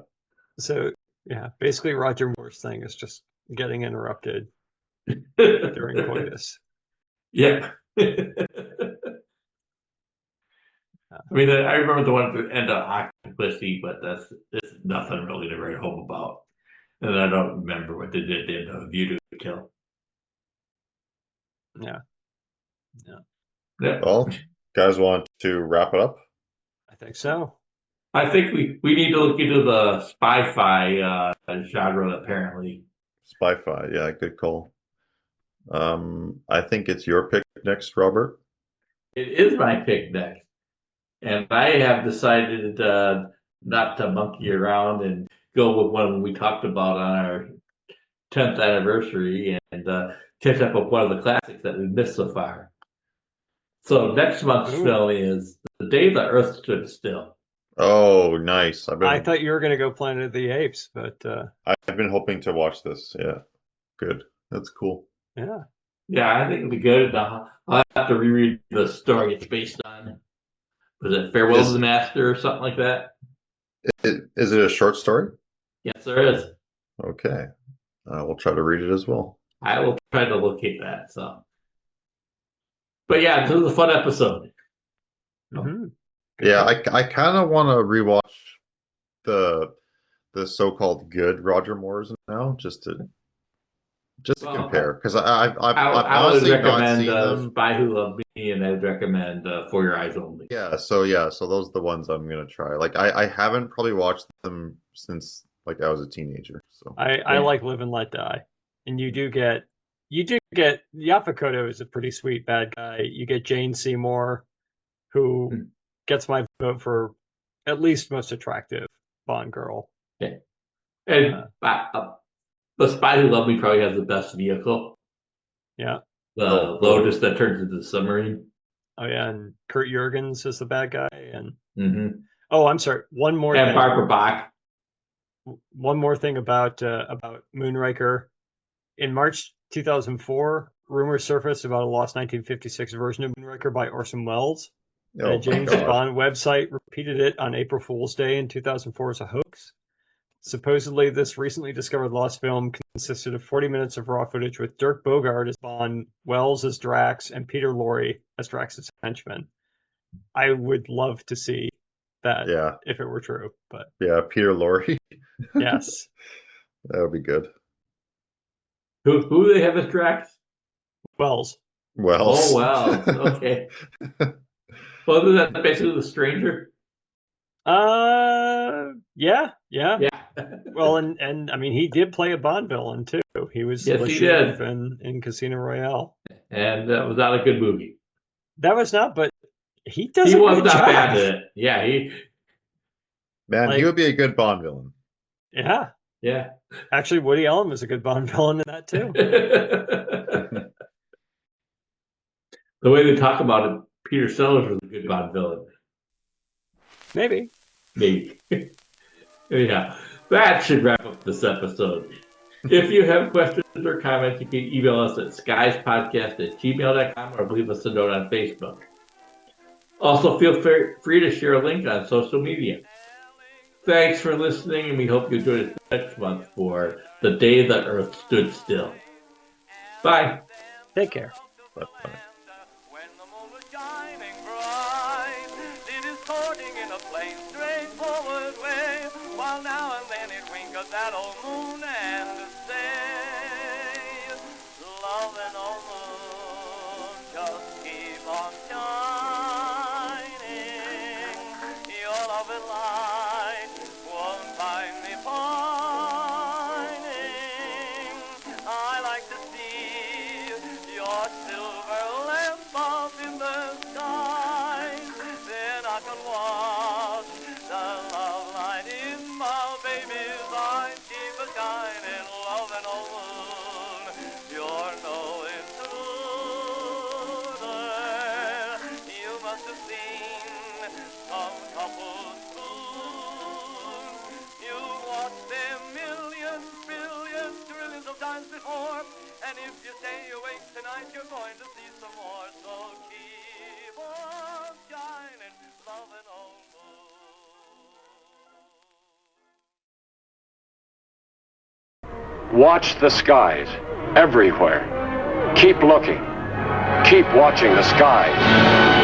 So yeah, basically Roger Moore's thing is just getting interrupted during coitus. Yeah. I mean, I remember the one at the end of Octopussy, but that's nothing really to write home about. And I don't remember what they did at the end of View to a Kill. Yeah. Well, guys want to wrap it up? I think so. I think we need to look into the spy-fi genre, apparently. Spy-fi, yeah, good call. I think it's your pick next, Robert. It is my pick next. And I have decided not to monkey around and go with one we talked about on our 10th anniversary and catch up with one of the classics that we've missed so far. So next month's film is The Day the Earth Stood Still. Oh, nice. I thought you were going to go Planet of the Apes, but I've been hoping to watch this. Yeah, good. That's cool. Yeah. Yeah, I think it'll be good. I'll have to reread the story it's based on. Was it Farewell to the Master or something like that? Is it a short story? Yes, there is. Okay. We'll try to read it as well. I will try to locate that. So, but yeah, this was a fun episode. Mm-hmm. Yeah, I kind of want to rewatch the so-called good Roger Moore's now, just to compare, because I've honestly not seen them. Spy Who Loved Me, and I would recommend For Your Eyes Only. Yeah, so those are the ones I'm gonna try. Like I haven't probably watched them since like I was a teenager. So I like Live and Let Die, and you do get Yaphet Kotto is a pretty sweet bad guy. You get Jane Seymour, who gets my vote for at least most attractive Bond girl. Yeah. And The Spy Who Loved Me probably has the best vehicle. Yeah. The Lotus that turns into the submarine. Oh yeah, and Kurt Jurgens is the bad guy, and oh, I'm sorry. One more thing. And Barbara Bach. One more thing about Moonraker. In March 2004, rumors surfaced about a lost 1956 version of Moonraker by Orson Welles. Oh, the James Bond website repeated it on April Fool's Day in 2004 as a hoax. Supposedly, this recently discovered lost film consisted of 40 minutes of raw footage with Dirk Bogarde as Bond, Wells as Drax, and Peter Lorre as Drax's henchman. I would love to see that if it were true. But yeah, Peter Lorre. Yes. That would be good. Who do they have as Drax? Wells. Wells. Oh, Wells. Okay. Well, isn't that basically The Stranger? Yeah. Well, and I mean, he did play a Bond villain too. He was in Casino Royale, and that was not a good movie. That was not, but he does. He was not bad at it. Yeah, Man, Like- he would be a good Bond villain. Yeah. Yeah. Actually, Woody Allen was a good Bond villain in that too. The way they talk about it, Peter Sellers was a good Bond villain. Maybe. Maybe. Anyhow, that should wrap up this episode. If you have questions or comments, you can email us at skyespodcast@gmail.com or leave us a note on Facebook. Also, feel free to share a link on social media. Thanks for listening, and we hope you join us next month for The Day the Earth Stood Still. Bye. Take care. Bye-bye. When the moon was shining bright, it is courting in a plain, straightforward way, while now and then it wink at that old moon and say, love and old moon, just keep on shining. Your love and light won't find me pining. I like to see your silver lamp up in the sky. Then I can watch the love light in my baby's eyes. Keep a shining, love and old moon. You're no intruder. You must have seen some couples spoon. You've watched them millions, billions, trillions of times before. And if you stay awake tonight, you're going to see some more. So keep on shining, love and old moon. Watch the skies everywhere. Keep looking. Keep watching the skies.